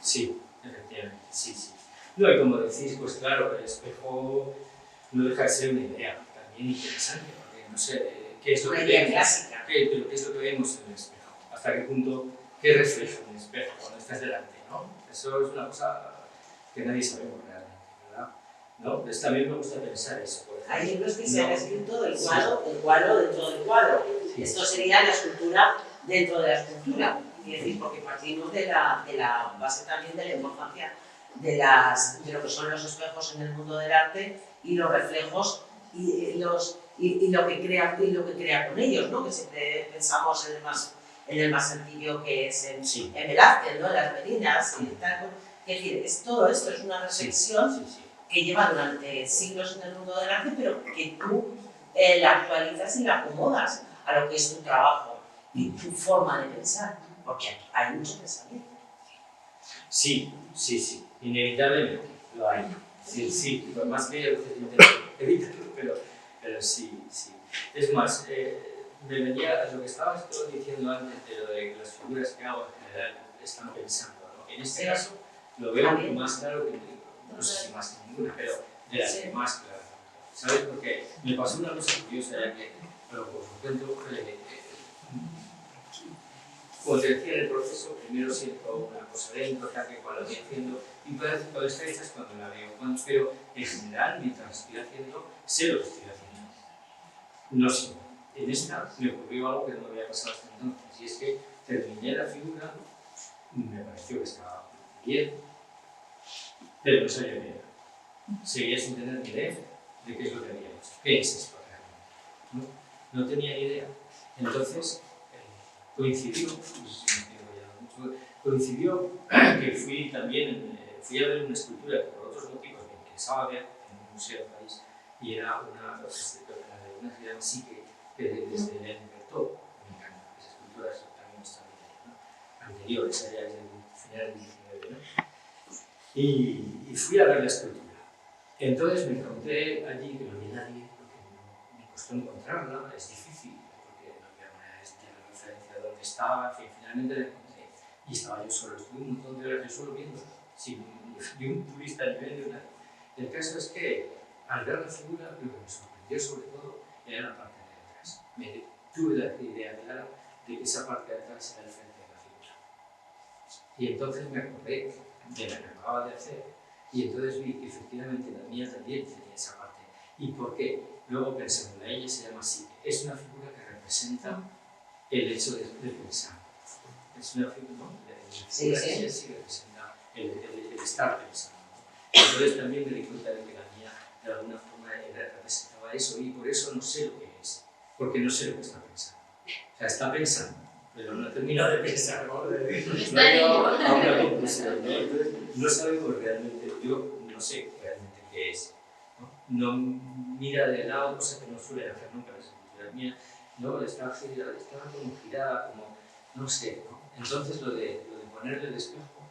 Sí, efectivamente, sí, sí. No, y como decís, pues claro, el espejo no deja de ser una idea también interesante, porque no sé, ¿qué es lo que vemos? ¿Qué es lo que vemos en el espejo? ¿Hasta qué punto, qué refleja un espejo cuando estás delante, ¿no? Eso es una cosa que nadie sabemos realmente, ¿verdad? ¿No? Entonces también me gusta pensar eso. Hay libros que se han escrito del cuadro dentro del cuadro. Sí. Esto sería la escultura dentro de la escultura. Es decir, porque partimos de la base también de la importancia de lo que son los espejos en el mundo del arte y los reflejos y lo que crea con ellos, ¿no? Que siempre pensamos en el más sencillo, que es en Velázquez, ¿no? En las meninas y tal. Es decir, todo esto es una reflexión que lleva durante siglos en el mundo del arte, pero que tú la actualizas y la acomodas a lo que es tu trabajo y tu forma de pensar, porque hay mucho pensamiento. Sí, inevitablemente lo hay. Sí, por más que a veces evitarlo, pero sí. Es más, me venía a lo que estabas diciendo antes de lo de que las figuras que hago en general están pensando, ¿no? En este caso lo veo más claro que, no sé si más que ninguna, pero de las que más claro. ¿Sabes? Porque me pasó una cosa curiosa, ya que, bueno, pues os cuento, como te decía en el proceso, primero siento una cosa dentro, ya que cuando lo estoy haciendo, y parece que todo está hecha cuando la veo, pero en general, mientras estoy haciendo, sé lo que estoy haciendo. No sé, en esta me ocurrió algo que no me había pasado hasta entonces, y es que terminé la figura, me pareció que estaba bien, pero no sabía qué era. Seguía sin tener ni idea de qué es lo que había hecho. ¿Qué es esto realmente? No tenía ni idea. Entonces, coincidió que fui a ver una escultura que por otros motivos me interesaba ver en un museo del país, y era una que se llama Psique, que desde el Bertó, me encanta, esa escultura es también extraordinaria, ¿no? Anterior, esa ya es del final del 19, ¿no? Y fui a ver la escultura. Entonces me encontré allí, que no había nadie, porque me costó encontrarla, es difícil, porque no había manera de tener referencia de dónde estaba, en fin, finalmente la encontré. Y estaba yo solo, estuve un montón de horas yo solo viendo, sin ni un turista ni medio, nada. El caso es que al ver la figura, lo que me sorprendió sobre todo era la parte de atrás. Tuve la idea clara de que esa parte de atrás era el frente de la figura. Y entonces me acordé de la que acababa de hacer, y entonces vi que efectivamente la mía también tenía esa parte. ¿Y por qué? Luego pensando, ella se llama así, es una figura que representa el hecho de pensar. Es una figura, ¿no? Sí representa el estar pensando. Entonces también me di cuenta de que la mía de alguna forma representaba eso, y por eso no sé lo que es, porque no sé lo que está pensando. O sea, está pensando, pero no ha terminado de pensar, ¿no? No ha llegado a una conclusión, ¿no? Entonces no sabemos realmente, yo no sé realmente qué es, ¿no? No mira de lado, cosa que no suelen hacer nunca las esculturas mías, ¿no? Estaba como girada, como, no sé, ¿no? Entonces lo de ponerle el espejo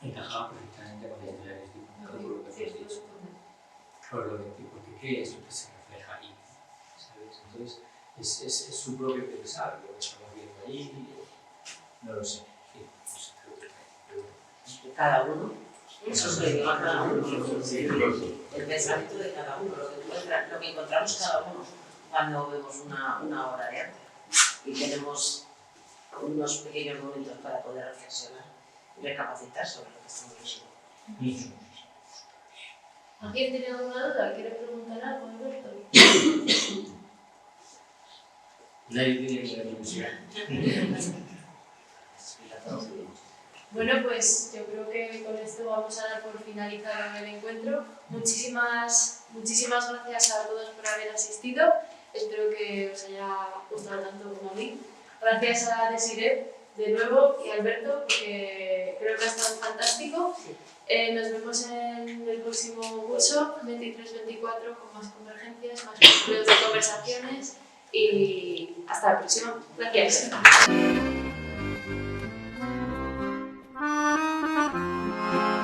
encajaba perfectamente con la idea que estoy contando, por lo que has dicho, porque qué es lo que se refleja ahí, ¿sabes? Entonces es su propio pensar, lo que estamos viendo ahí, no lo sé, Cada uno, eso es lo que lleva cada uno, el pensamiento de cada uno, lo que encontramos cada uno cuando vemos una obra de arte y tenemos unos pequeños momentos para poder reflexionar y recapacitar sobre lo que estamos viendo. ¿Alguien tiene alguna duda? ¿Quiere preguntar algo, Alberto? Nadie tiene que ser música. Bueno, pues yo creo que con esto vamos a dar por finalizado el encuentro. Muchísimas gracias a todos por haber asistido. Espero que os haya gustado tanto como a mí. Gracias a Desiree de nuevo y a Alberto, porque creo que ha estado fantástico. Nos vemos en el próximo curso, 23-24, con más convergencias, más de conversaciones, y hasta la próxima. Gracias.